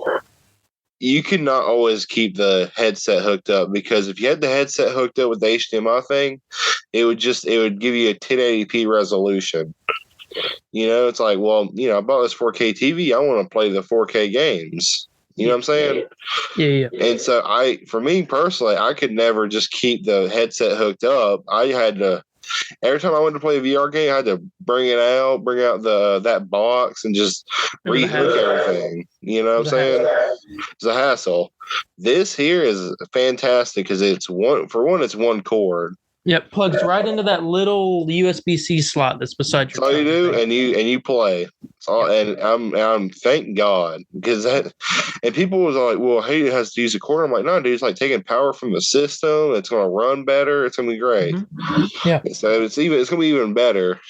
You could not always keep the headset hooked up because if you had the headset hooked up with the HDMI thing, it would give you a 1080p resolution. You know, it's like, well, you know, I bought this 4K TV. I want to play the 4K games. You know what I'm saying? Yeah. And so for me personally, I could never just keep the headset hooked up. I had to, every time I went to play a VR game, I had to bring out that box and just rehook everything. You know what I'm saying? It's a hassle. This here is fantastic because it's one cord. Yep, plugs right into that little USB-C slot that's beside your. That's all you do, and you play. And I'm thank God because that. And people was like, "Well, hey, it has to use a cord." I'm like, "No, dude, it's like taking power from the system. It's going to run better. It's going to be great." Mm-hmm. Yeah. So it's going to be even better.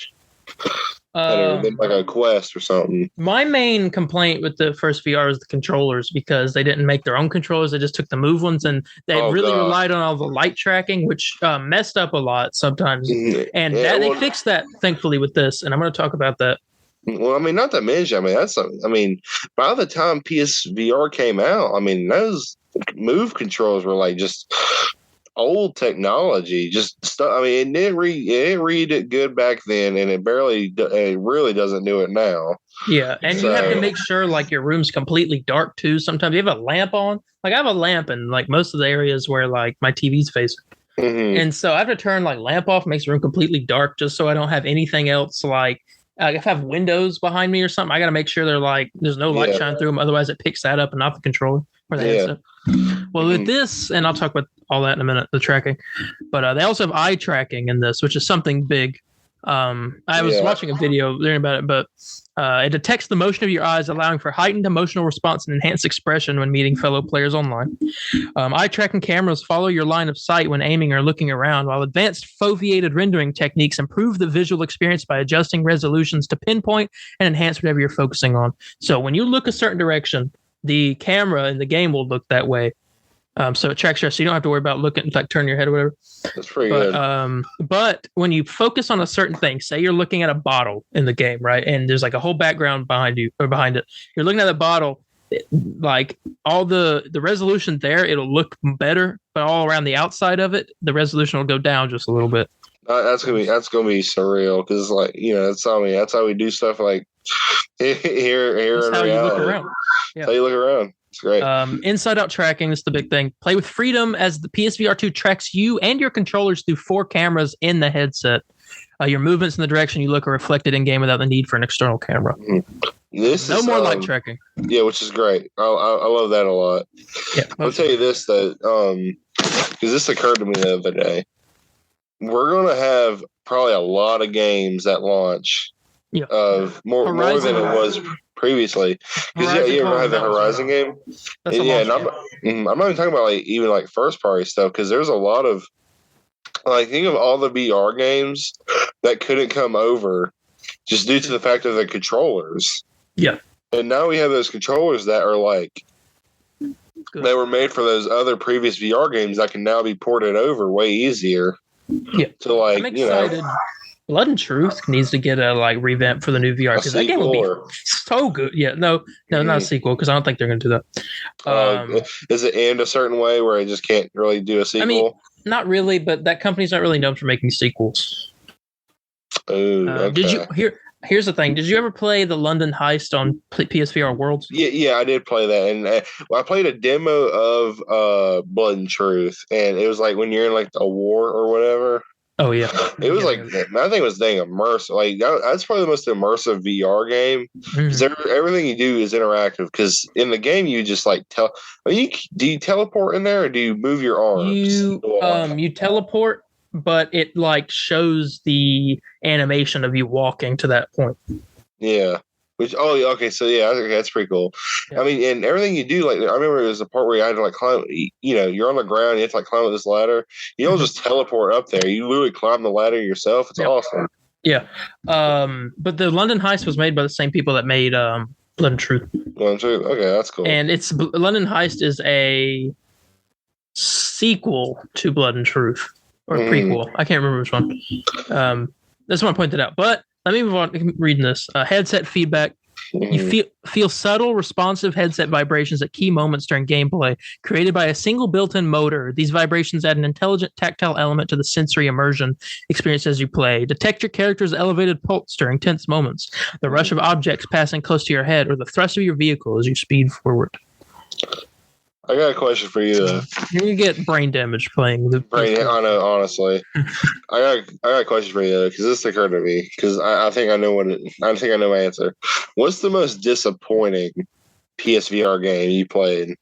Than like a Quest or something. My main complaint with the first VR is the controllers because they didn't make their own controllers. They just took the Move ones and they relied on all the light tracking, which messed up a lot sometimes. And they fixed that, thankfully, with this. And I'm going to talk about that. Well, I mean, not to mention, by the time PSVR came out, those Move controls were like just old technology, just stuff. I mean, it didn't read it good back then, and it really doesn't do it now. Yeah, and you have to make sure like your room's completely dark too. Sometimes you have a lamp on. Like I have a lamp in like most of the areas where like my TV's facing, and so I have to turn like lamp off, makes the room completely dark, just so I don't have anything else like. If I have windows behind me or something, I got to make sure they're like there's no light shine through them. Otherwise, it picks that up and not the controller or the headset. Well, with this, and I'll talk about all that in a minute, the tracking. But they also have eye tracking in this, which is something big. I was watching a video learning about it, but it detects the motion of your eyes, allowing for heightened emotional response and enhanced expression when meeting fellow players online. Eye tracking cameras follow your line of sight when aiming or looking around, while advanced foveated rendering techniques improve the visual experience by adjusting resolutions to pinpoint and enhance whatever you're focusing on. So when you look a certain direction, the camera in the game will look that way. So it tracks you, so you don't have to worry about looking, like turn your head or whatever. That's pretty good. But when you focus on a certain thing, say you're looking at a bottle in the game, right? And there's like a whole background behind you or behind it. You're looking at the bottle, like all the resolution there, it'll look better, but all around the outside of it, the resolution will go down just a little bit. That's gonna be surreal because like that's how we do stuff like here that's in how reality. You look around. Yeah. That's how you look around. It's great. Inside out tracking is the big thing. Play with freedom as the PSVR 2 tracks you and your controllers through 4 cameras in the headset. Your movements in the direction you look are reflected in game without the need for an external camera. No more light tracking. Yeah, which is great. I love that a lot. Yeah, I'll tell you this though, because this occurred to me the other day. We're gonna have probably a lot of games at launch. Yeah. Of more than it was previously, because you're gonna have the Horizon game. And I'm not even talking about like even like first party stuff because there's a lot of Like, think of all the VR games that couldn't come over just due to the fact of the controllers. Yeah. And now we have those controllers that are like, Good. they were made for those other previous VR games that can now be ported over way easier. Yeah. So, like, I'm excited. Blood and Truth needs to get a revamp for the new VR because that game will be so good. Yeah, no, not a sequel because I don't think they're going to do that. Is it end a certain way where it just can't really do a sequel? I mean, not really, but that company's not really known for making sequels. Oh, okay. Did you Here's the thing. Did you ever play the London Heist on PSVR Worlds? Yeah, I did play that, and I played a demo of Blood and Truth, and it was like when you're in like a war or whatever. Oh yeah, it was like I think it was dang immersive. Like that's probably the most immersive VR game because everything you do is interactive. Because in the game you just like do you teleport in there or do you move your arms? You teleport, but it like shows the animation of you walking to that point. Yeah. Okay, so yeah, okay, that's pretty cool. Yeah. I mean, and everything you do, like I remember there was a part where you had to like climb. You know, you're on the ground, you have to like climb up this ladder. You don't just teleport up there; you literally climb the ladder yourself. It's awesome. Yeah, but the London Heist was made by the same people that made Blood and Truth. Blood and Truth, okay, that's cool. And London Heist is a sequel to Blood and Truth or prequel. I can't remember which one. That's why I pointed out, but. Let me move on. Reading this headset feedback. You feel subtle, responsive headset vibrations at key moments during gameplay, created by a single built-in motor. These vibrations add an intelligent tactile element to the sensory immersion experience as you play. Detect your character's elevated pulse during tense moments, the rush of objects passing close to your head, or the thrust of your vehicle as you speed forward. I got a question for you though. You get brain damage playing the brain. I know, honestly. I got a question for you though, because this occurred to me. Because I think I know I think I know my answer. What's the most disappointing PSVR game you played,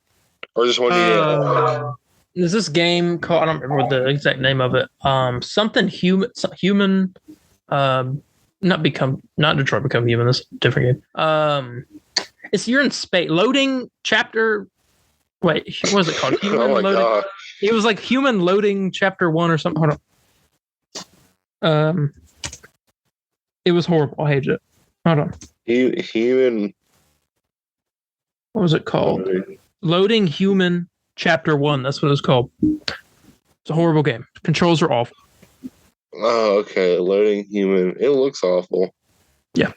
or just one you didn't? There's this game called I don't remember the exact name of it. Something human. Not Detroit Become Human. This different game. It's you're in space. Loading chapter. Wait, what was it called? God. It was like Human Loading Chapter 1 or something. Hold on. It was horrible. I hated it. Hold on. Human. What was it called? Loading Human Chapter 1. That's what it was called. It's a horrible game. Controls are awful. Oh, okay. Loading Human. It looks awful. Yeah.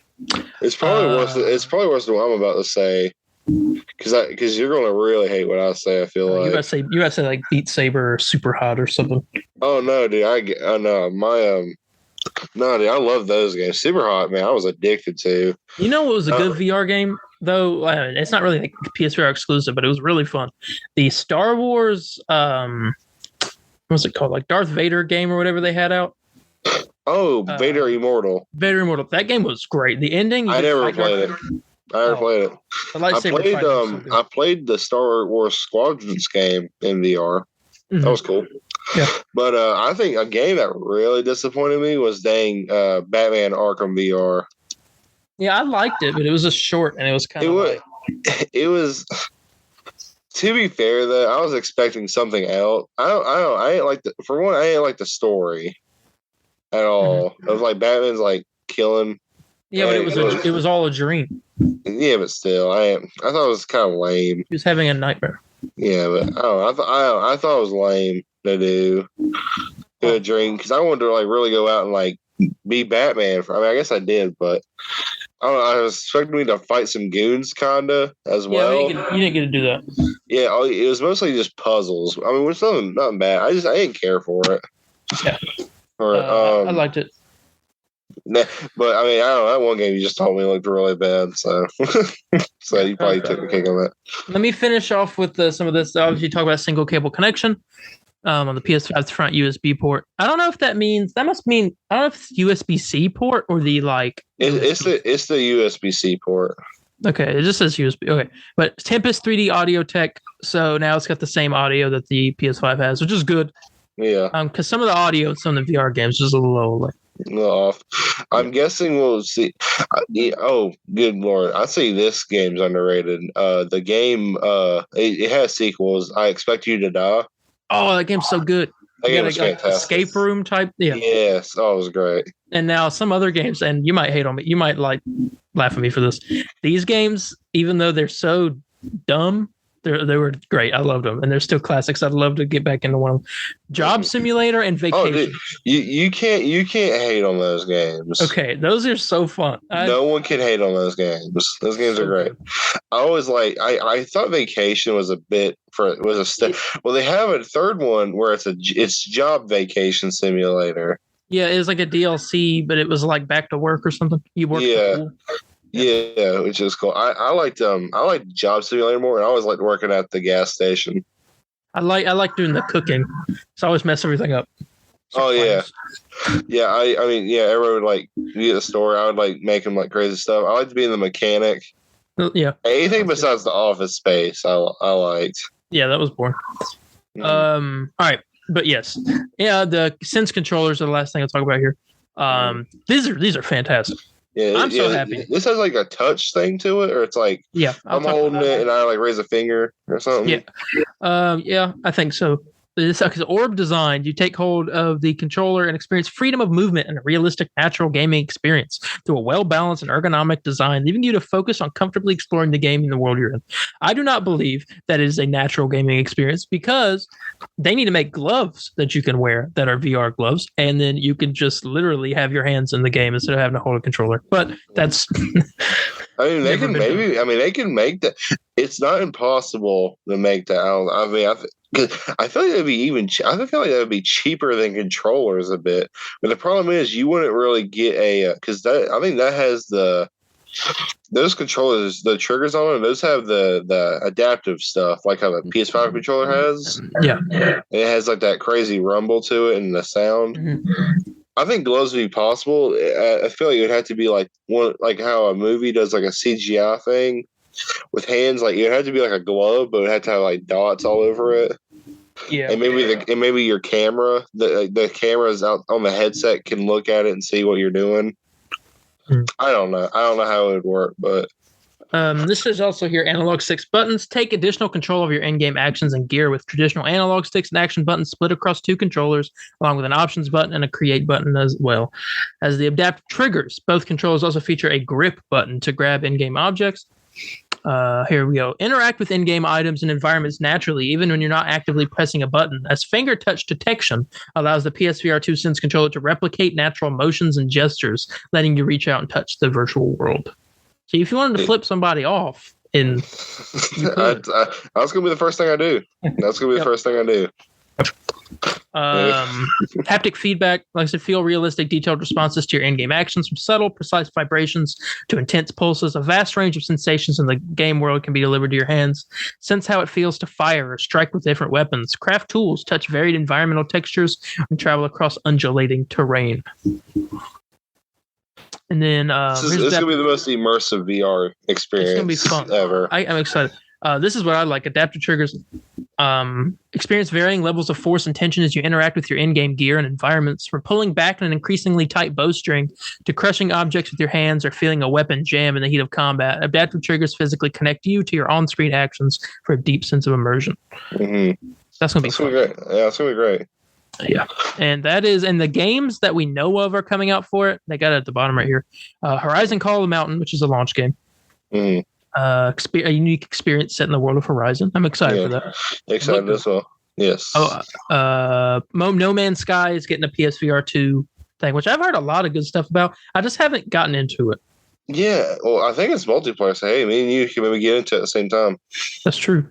It's probably worse. It's probably worse than what I'm about to say. Because you're gonna really hate what I say. I feel like you gotta say like Beat Saber or Super Hot or something. Oh no, dude! No, dude! I love those games. Super Hot, man! I was addicted to. You know what was a good VR game though? It's not really like PSVR exclusive, but it was really fun. The Star Wars, what's it called? Like Darth Vader game or whatever they had out. Oh, Vader Immortal. Vader Immortal. That game was great. The ending. I never played it. I never played it. I played the Star Wars Squadrons game in VR. That was cool. Yeah. But I think a game that really disappointed me was Batman Arkham VR. Yeah, I liked it, but it was just short and it was kind of it was to be fair though, I was expecting something else. I ain't like the story at all. It was like Batman's like killing. Yeah, but it was all a dream. Yeah, but still, I thought it was kind of lame. He was having a nightmare. Yeah, but I thought it was lame to do a dream because I wanted to like really go out and like be Batman. I guess I did, but I don't know. I was expecting me to fight some goons, kinda as well. Yeah, you didn't get to do that. Yeah, it was mostly just puzzles. I mean, it's nothing bad. I didn't care for it. Yeah, I liked it. But I mean, I don't know. That one game you just told me looked really bad, so so you probably took a kick on that. Let me finish off with some of this. Obviously, talk about single cable connection on the PS5's front USB port. I don't know if that must mean I don't know if it's USB-C port or the like. It's the USB-C port. Okay, it just says USB. Okay, but Tempest 3D audio tech. So now it's got the same audio that the PS5 has, which is good. Yeah. Because some of the audio in some of the VR games is a little like. Off. I'm guessing we'll see. Oh, good lord! I say this game's underrated. The game, it has sequels. I Expect You to Die. Oh, that game's so good. That game got was a like fantastic. escape room type. Yeah. Yes, oh, it was great. And now some other games, and you might hate on me. You might like laugh at me for this. These games, even though they're so dumb, they were great. I loved them, and they're still classics. I'd love to get back into one of them. Job Simulator and Vacation. Oh, dude, you can't hate on those games. Okay, those are so fun. No one can hate on those games. Those games are great. Good. I always I thought Vacation was a bit was a step. Well, they have a third one where it's Job Vacation Simulator. Yeah, it was like a DLC, but it was like back to work or something. You worked. Yeah. Yeah, which is cool. I liked Job Simulator more, and I always liked working at the gas station. I like doing the cooking. So I always mess everything up. Oh yeah, yeah. I mean, yeah. Everyone would like be at the store. I would like make them like crazy stuff. I like to be the mechanic. Yeah. Anything besides the office space, I liked. Yeah, that was boring. All right, but yes, yeah. The Sense controllers are the last thing I'll talk about here. These are fantastic. Yeah, I'm so happy. This has like a touch thing to it, or it's like I'm holding it and I like raise a finger or something. Yeah, yeah, I think so. This is orb designed. You take hold of the controller and experience freedom of movement and a realistic, natural gaming experience through a well-balanced and ergonomic design, leaving you to focus on comfortably exploring the game in the world you're in. I do not believe that it is a natural gaming experience because they need to make gloves that you can wear that are VR gloves, and then you can just literally have your hands in the game instead of having to hold a controller. But that's. I mean, they can make that. It's not impossible to make that. I feel like that'd be I feel like that would be cheaper than controllers a bit. But the problem is, you wouldn't really get because I think that has those controllers, the triggers on them. Those have the adaptive stuff, like how the PS5 controller has. Yeah, it has like that crazy rumble to it and the sound. Mm-hmm. I think gloves would be possible. I feel like it would have to be like how a movie does like a CGI thing with hands. Like it had to be like a glove, but it had to have like dots all over it. Yeah, and maybe your camera, the cameras out on the headset can look at it and see what you're doing. I don't know how it would work, but. This is also here analog sticks buttons. Take additional control of your in-game actions and gear with traditional analog sticks and action buttons split across two controllers, along with an options button and a create button as well. As the adaptive triggers, both controllers also feature a grip button to grab in-game objects. Here we go. Interact with in-game items and environments naturally, even when you're not actively pressing a button, as finger touch detection allows the PSVR 2 Sense controller to replicate natural motions and gestures, letting you reach out and touch the virtual world. So if you wanted to flip somebody off, that's going to be the first thing I do. That's going to be the first thing I do. Haptic feedback, like I said, feel realistic, detailed responses to your in-game actions, from subtle, precise vibrations to intense pulses. A vast range of sensations in the game world can be delivered to your hands. Sense how it feels to fire or strike with different weapons. Craft tools, touch varied environmental textures, and travel across undulating terrain. And then this is going to be the most immersive VR experience it's gonna be fun. Ever. I'm excited. This is what I like. Adaptive triggers. Experience varying levels of force and tension as you interact with your in-game gear and environments, from pulling back an increasingly tight bowstring to crushing objects with your hands or feeling a weapon jam in the heat of combat. Adaptive triggers physically connect you to your on-screen actions for a deep sense of immersion. Mm-hmm. That's going to be fun. Great. Yeah, it's going to be great. Yeah, and the games that we know of are coming out for it. They got it at the bottom right here. Horizon Call of the Mountain, which is a launch game. Mm. A unique experience set in the world of Horizon. I'm excited for that. Excited as well. Yes. No Man's Sky is getting a PSVR 2 thing, which I've heard a lot of good stuff about. I just haven't gotten into it. Yeah, well, I think it's multiplayer, so hey, me and you can maybe get into it at the same time. That's true.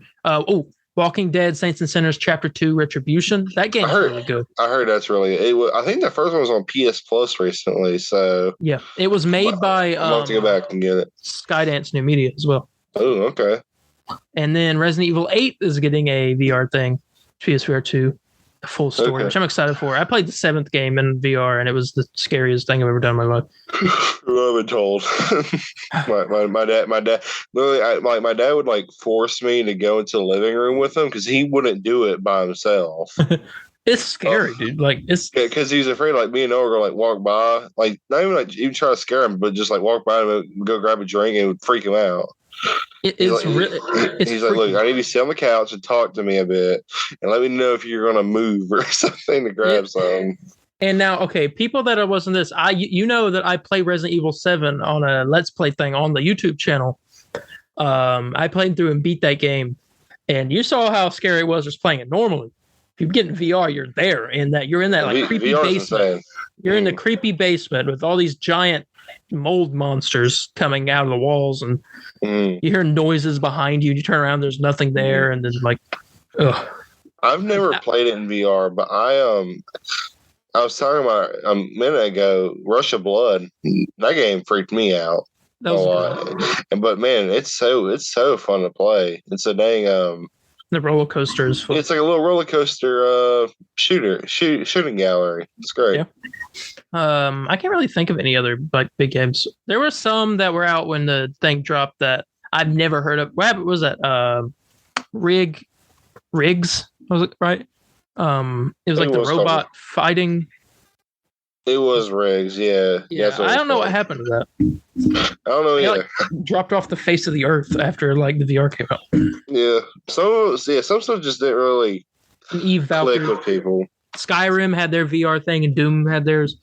Walking Dead Saints and Sinners Chapter 2 Retribution. That game's really good. I heard that's really good. I think the first one was on PS Plus recently, so... Yeah, it was made by... I'll have to go back and get it. Skydance New Media as well. Oh, okay. And then Resident Evil 8 is getting a VR thing, PSVR 2, a full story, which I'm excited for. I played the 7th game in VR, and it was the scariest thing I've ever done in my life. I've been told. my dad, literally, my dad would like force me to go into the living room with him because he wouldn't do it by himself. It's scary, dude. Like it's because he's afraid like me and Noah were gonna like walk by, like not even like even try to scare him, but just like walk by him and go grab a drink and it would freak him out. He's It's like, really. It's he's like, look, freaky. I need you to sit on the couch and talk to me a bit, and let me know if you're gonna move or something to grab something. And now, okay, people that it wasn't this, you know that I play Resident Evil 7 on a Let's Play thing on the YouTube channel. I played through and beat that game, and you saw how scary it was just playing it normally. If you get in VR, you're there, and that you're in that like creepy VR's basement. insane. You're in the creepy basement with all these giant mold monsters coming out of the walls, and you hear noises behind you. You turn around, there's nothing there, and then like, ugh. I've never played it in VR, but I was talking about a minute ago, Rush of Blood. That game freaked me out That a was lot. But man, it's so fun to play. It's a dang the roller coaster is fun. It's like a little roller coaster shooting gallery. It's great. Yeah. I can't really think of any other like big games. There were some that were out when the thing dropped that I've never heard of. What was that? Riggs was it right? It was like the robot fighting. It was Riggs, yeah. Yeah, I don't know what happened to that. I don't know either. Like, dropped off the face of the earth after like the VR came out. Yeah, some stuff just didn't really click with people. Skyrim had their VR thing, and Doom had theirs.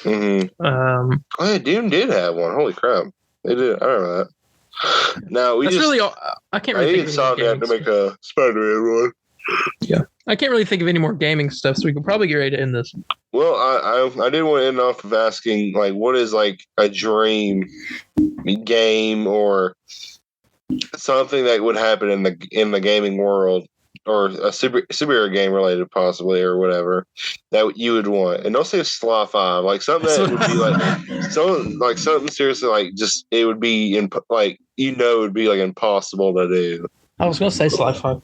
Mm-hmm. Oh yeah, Doom did have one. Holy crap, they did. I remember that. Now That's really all, I can't really. I need Insomniac to make a Spider-Man one. Yeah, I can't really think of any more gaming stuff, so we could probably get ready to end this. Well, I did want to end off of asking, like, what is like a dream game or something that would happen in the gaming world, or a superhero game related possibly, or whatever that you would want. And don't say Slaw 5, like something that would be like something seriously, like just it would be like it would be like impossible to do. I was gonna say Sly 5.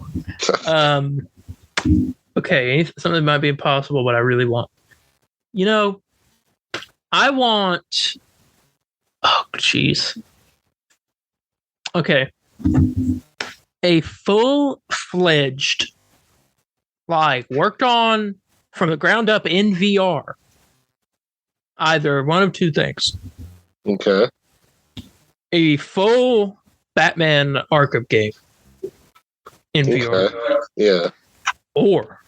Okay, something that might be impossible, but I really want. I want. Oh, jeez. Okay, a full-fledged, like worked on from the ground up in VR. Either one of two things. Okay. A full Batman Arkham game in VR. Yeah. Or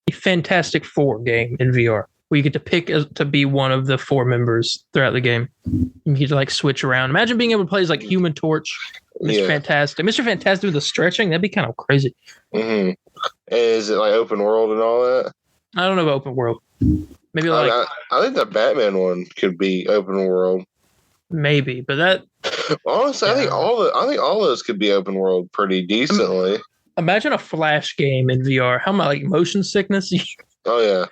a Fantastic Four game in VR where you get to pick to be one of the four members throughout the game. You get to like switch around. Imagine being able to play as like Human Torch, Mr. Fantastic. Mr. Fantastic with the stretching, that'd be kind of crazy. Mm-hmm. Is it like open world and all that? I don't know about open world. Maybe like I think the Batman one could be open world. Maybe, but that honestly, I think all those could be open world pretty decently. Imagine a Flash game in VR. How about like motion sickness? Oh yeah.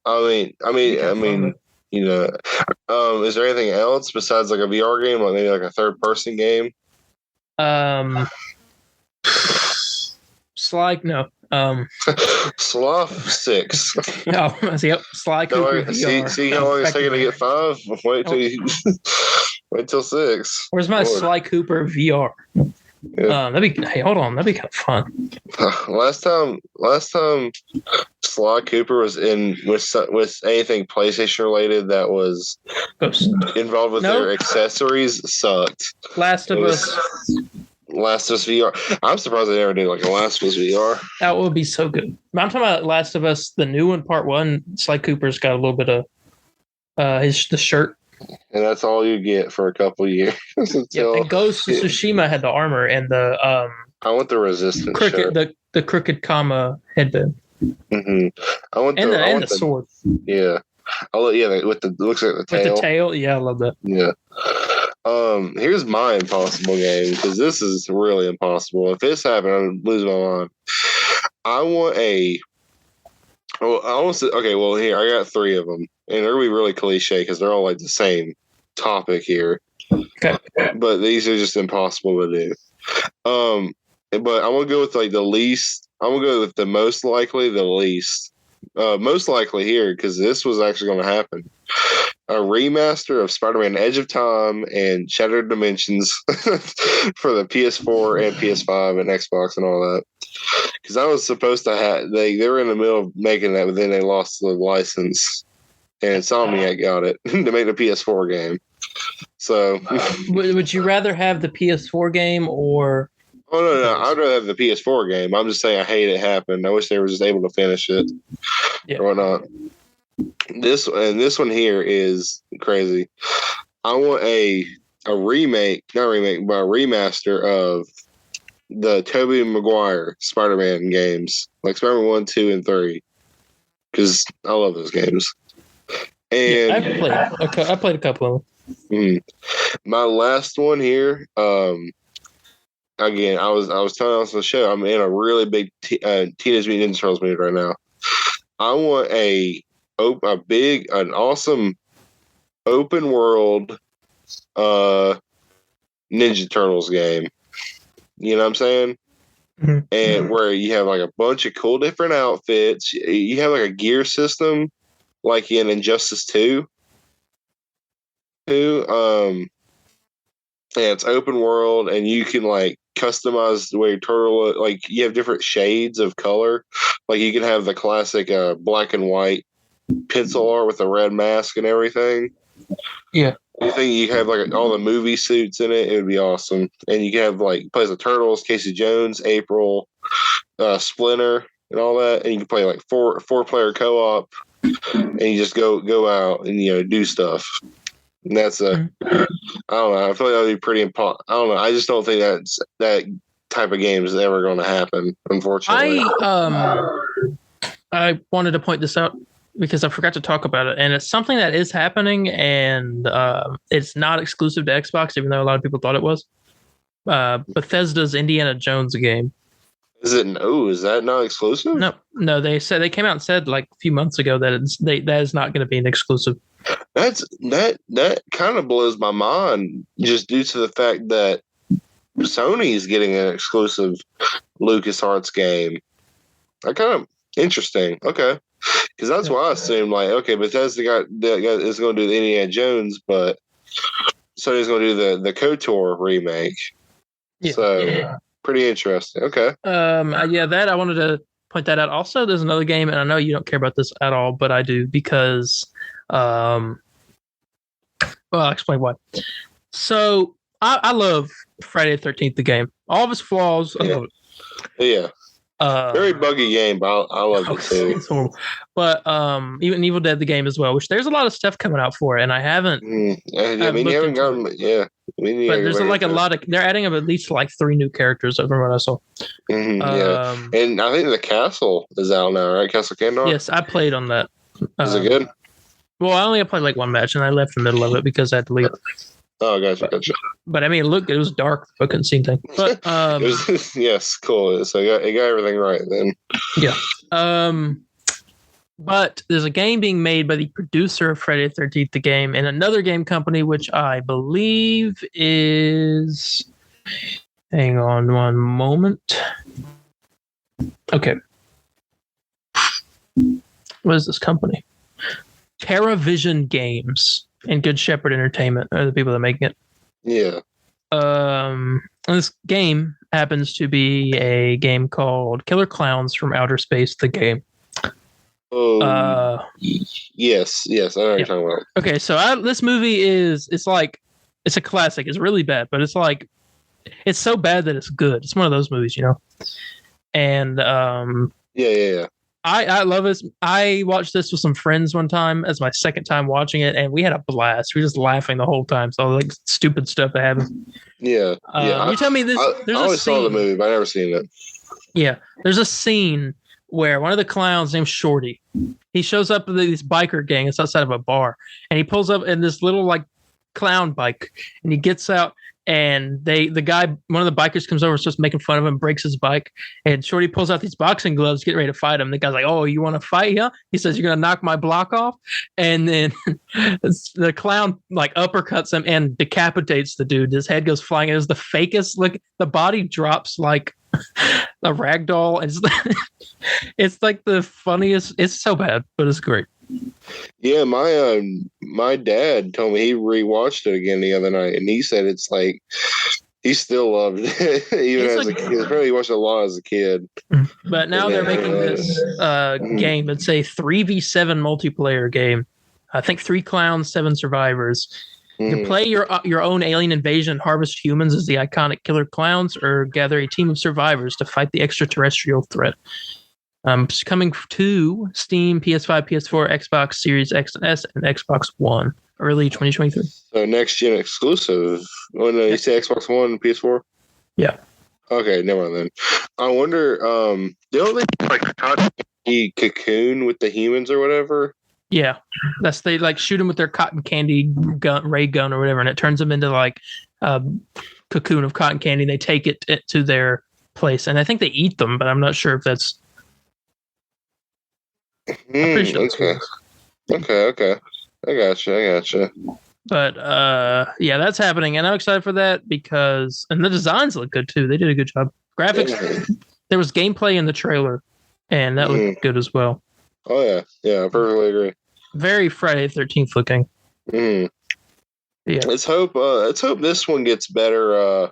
I mean, is there anything else besides like a VR game, like maybe like a third person game? Slide no. Sloth 6. No, yep. Sly Cooper VR. See how long it's taking to get 5? Wait till 6. Where's my Sly Cooper VR? Yeah. That'd be kind of fun. Last time Sly Cooper was in with anything PlayStation related that was involved with their accessories sucked. Last of Us VR. I'm surprised they never did like a Last of Us VR. That would be so good. I'm talking about Last of Us, the new one, part 1. Sly Cooper's got a little bit of the shirt. And that's all you get for a couple of years. And Ghost of Tsushima had the armor and the I want the resistance shirt. the crooked comma headband. Mm-hmm. I want the sword. Yeah. With the looks like the tail. With the tail, yeah, I love that. Yeah. Here's my impossible game, because this is really impossible. If this happened, I'd lose my mind. I want here, I got 3 of them. And they're going to be really cliche because they're all like the same topic here. Okay. But these are just impossible to do. But I'm going to go with like the least. I'm going to go with the most likely, the least. Most likely here, because this was actually going to happen. A remaster of Spider-Man Edge of Time and Shattered Dimensions for the PS4 and PS5 and Xbox and all that. Because I was supposed to have, they were in the middle of making that, but then they lost the license. And Insomniac got it to make the PS4 game. So, would you rather have the PS4 game or? Oh no, I'd rather have the PS4 game. I'm just saying I hate it happened. I wish they were just able to finish it or whatnot. This one here is crazy. I want a remake, not a remake, but a remaster of the Tobey Maguire Spider-Man games, like Spider-Man 1, 2, and 3, because I love those games. And I played a couple of them. My last one here. Again, I was telling us on the show, I'm in a really big Teenage Mutant Ninja Turtles mood right now. I want an awesome open world Ninja Turtles game. You know what I'm saying? Mm-hmm. And where you have like a bunch of cool different outfits. You have like a gear system, like in Injustice 2. And it's open world, and you can like customize the way your turtle, like you have different shades of color. Like you can have the classic black and white pencil art with the red mask and everything. Yeah. You think you have like all the movie suits in it? It would be awesome. And you can have like plays the Turtles, Casey Jones, April, Splinter, and all that. And you can play like four player co-op, and you just go out and do stuff. And that's I don't know. I feel like that would be pretty important. I don't know. I just don't think that type of game is ever going to happen, unfortunately. I wanted to point this out because I forgot to talk about it, and it's something that is happening, and it's not exclusive to Xbox, even though a lot of people thought it was. Bethesda's Indiana Jones game. Is it? No, is that not exclusive? No. They came out and said like a few months ago that that is not going to be an exclusive. That kind of blows my mind, just due to the fact that Sony is getting an exclusive LucasArts game. That kind of interesting. Okay, because that's why I assumed like, okay, Bethesda is going to do the Indiana Jones, but Sony's going to do the KOTOR remake. Yeah. So pretty interesting. Okay. That I wanted to point that out. Also, there's another game, and I know you don't care about this at all, but I do because. Well, I'll explain why. So I love Friday the 13th, the game. All of its flaws, I love it. Yeah. Very buggy game, but I love it too. It's horrible. But even Evil Dead, the game as well, which there's a lot of stuff coming out for it, and I haven't. You haven't gotten. Yeah. But there's a lot of. They're adding up at least like 3 new characters over what I saw. Yeah. And I think the castle is out now, right? Castle Kandor? Yes, I played on that. Is it good? Well, I only played like one match, and I left in the middle of it because I had to leave. Oh, gotcha. But I mean, it looked good. It was dark. I couldn't see anything. But yes, cool. So it got everything right then. Yeah. But there's a game being made by the producer of Friday the 13th, the game, and another game company, which I believe is. Hang on one moment. Okay. What is this company? TerraVision Games and Good Shepherd Entertainment are the people that are making it. Yeah. This game happens to be a game called Killer Clowns from Outer Space, the game. Oh, yes, I know what you're talking about. Okay, so this movie it's a classic. It's really bad, but it's so bad that it's good. It's one of those movies, And yeah. I love this. I watched this with some friends one time as my second time watching it, and we had a blast. We were just laughing the whole time. So like stupid stuff that happens. Yeah. You tell me this. I always saw the movie, but I never seen it. Yeah, there's a scene where one of the clowns named Shorty, he shows up with this biker gang. It's outside of a bar, and he pulls up in this little like clown bike, and he gets out. And one of the bikers comes over and starts making fun of him, breaks his bike. And Shorty pulls out these boxing gloves, getting ready to fight him. The guy's like, "Oh, you want to fight? Yeah." He says, "You're going to knock my block off." And then the clown like uppercuts him and decapitates the dude. His head goes flying. It was the fakest look. The body drops like a rag doll. And it's like the funniest. It's so bad, but it's great. Yeah, my dad told me he rewatched it again the other night, and he said it's like he still loved it even as a kid. Apparently, he watched it a lot as a kid. But now they're making this game. It's a 3v7 multiplayer game. I think 3 clowns, 7 survivors. You can play your own alien invasion, harvest humans as the iconic killer clowns, or gather a team of survivors to fight the extraterrestrial threat. It's coming to Steam, PS5, PS4, Xbox Series X and S, and Xbox One, early 2023. So next gen exclusive. When you say Xbox One and PS4? Yeah. Okay, never mind then. I wonder, don't they like cocoon with the humans or whatever? Yeah, they like shoot them with their cotton candy ray gun or whatever, and it turns them into like a cocoon of cotton candy. And they take it to their place, and I think they eat them, but I'm not sure if that's. Okay. I gotcha. But yeah, that's happening, and I'm excited for that because the designs look good too. They did a good job. Graphics. There was gameplay in the trailer, and that looked good as well. Oh yeah, I perfectly agree. Very Friday the 13th looking. Yeah. Let's hope this one gets better.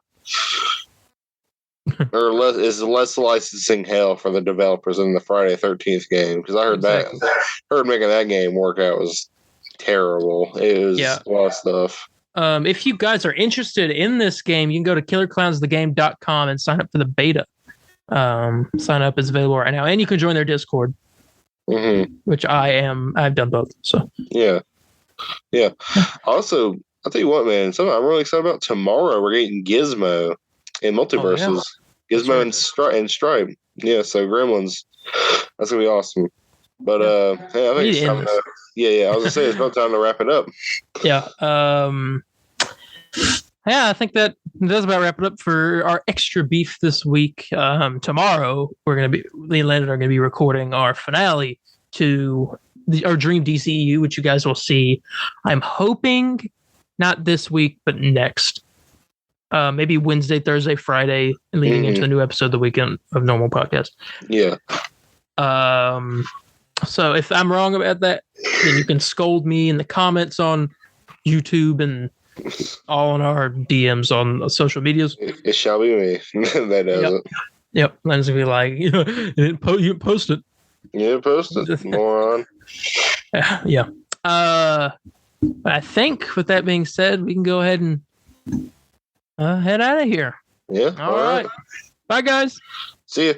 Or less licensing hell for the developers in the Friday the 13th game, because I heard heard making that game work out was terrible. It was a lot of stuff. If you guys are interested in this game, you can go to killerclownsthegame.com and sign up for the beta. Sign up is available right now, and you can join their Discord. Which I've done both. So yeah. Also, I'll tell you what, man. Something I'm really excited about. Tomorrow we're getting Gizmo in Multiverses. Gizmo and Stripe. Yeah, so Gremlins. That's gonna be awesome. But hey, I think it's time to. Yeah. I was gonna say it's about time to wrap it up. Yeah. Yeah, I think that does about wrap it up for our extra beef this week. Tomorrow, me and Landon are going to be recording our finale to our Dream DCEU, which you guys will see. I'm hoping not this week, but next. Maybe Wednesday, Thursday, Friday, and leading into a new episode the weekend of Normal Podcast. Yeah. So if I'm wrong about that, then you can scold me in the comments on YouTube and all in our DMs on social medias. It shall be me. That does it. Yep. Len's gonna be like, you didn't post it. Yeah, post it, moron. Yeah. I think with that being said, we can go ahead and head out of here. Yeah. All right. Bye, guys. See ya.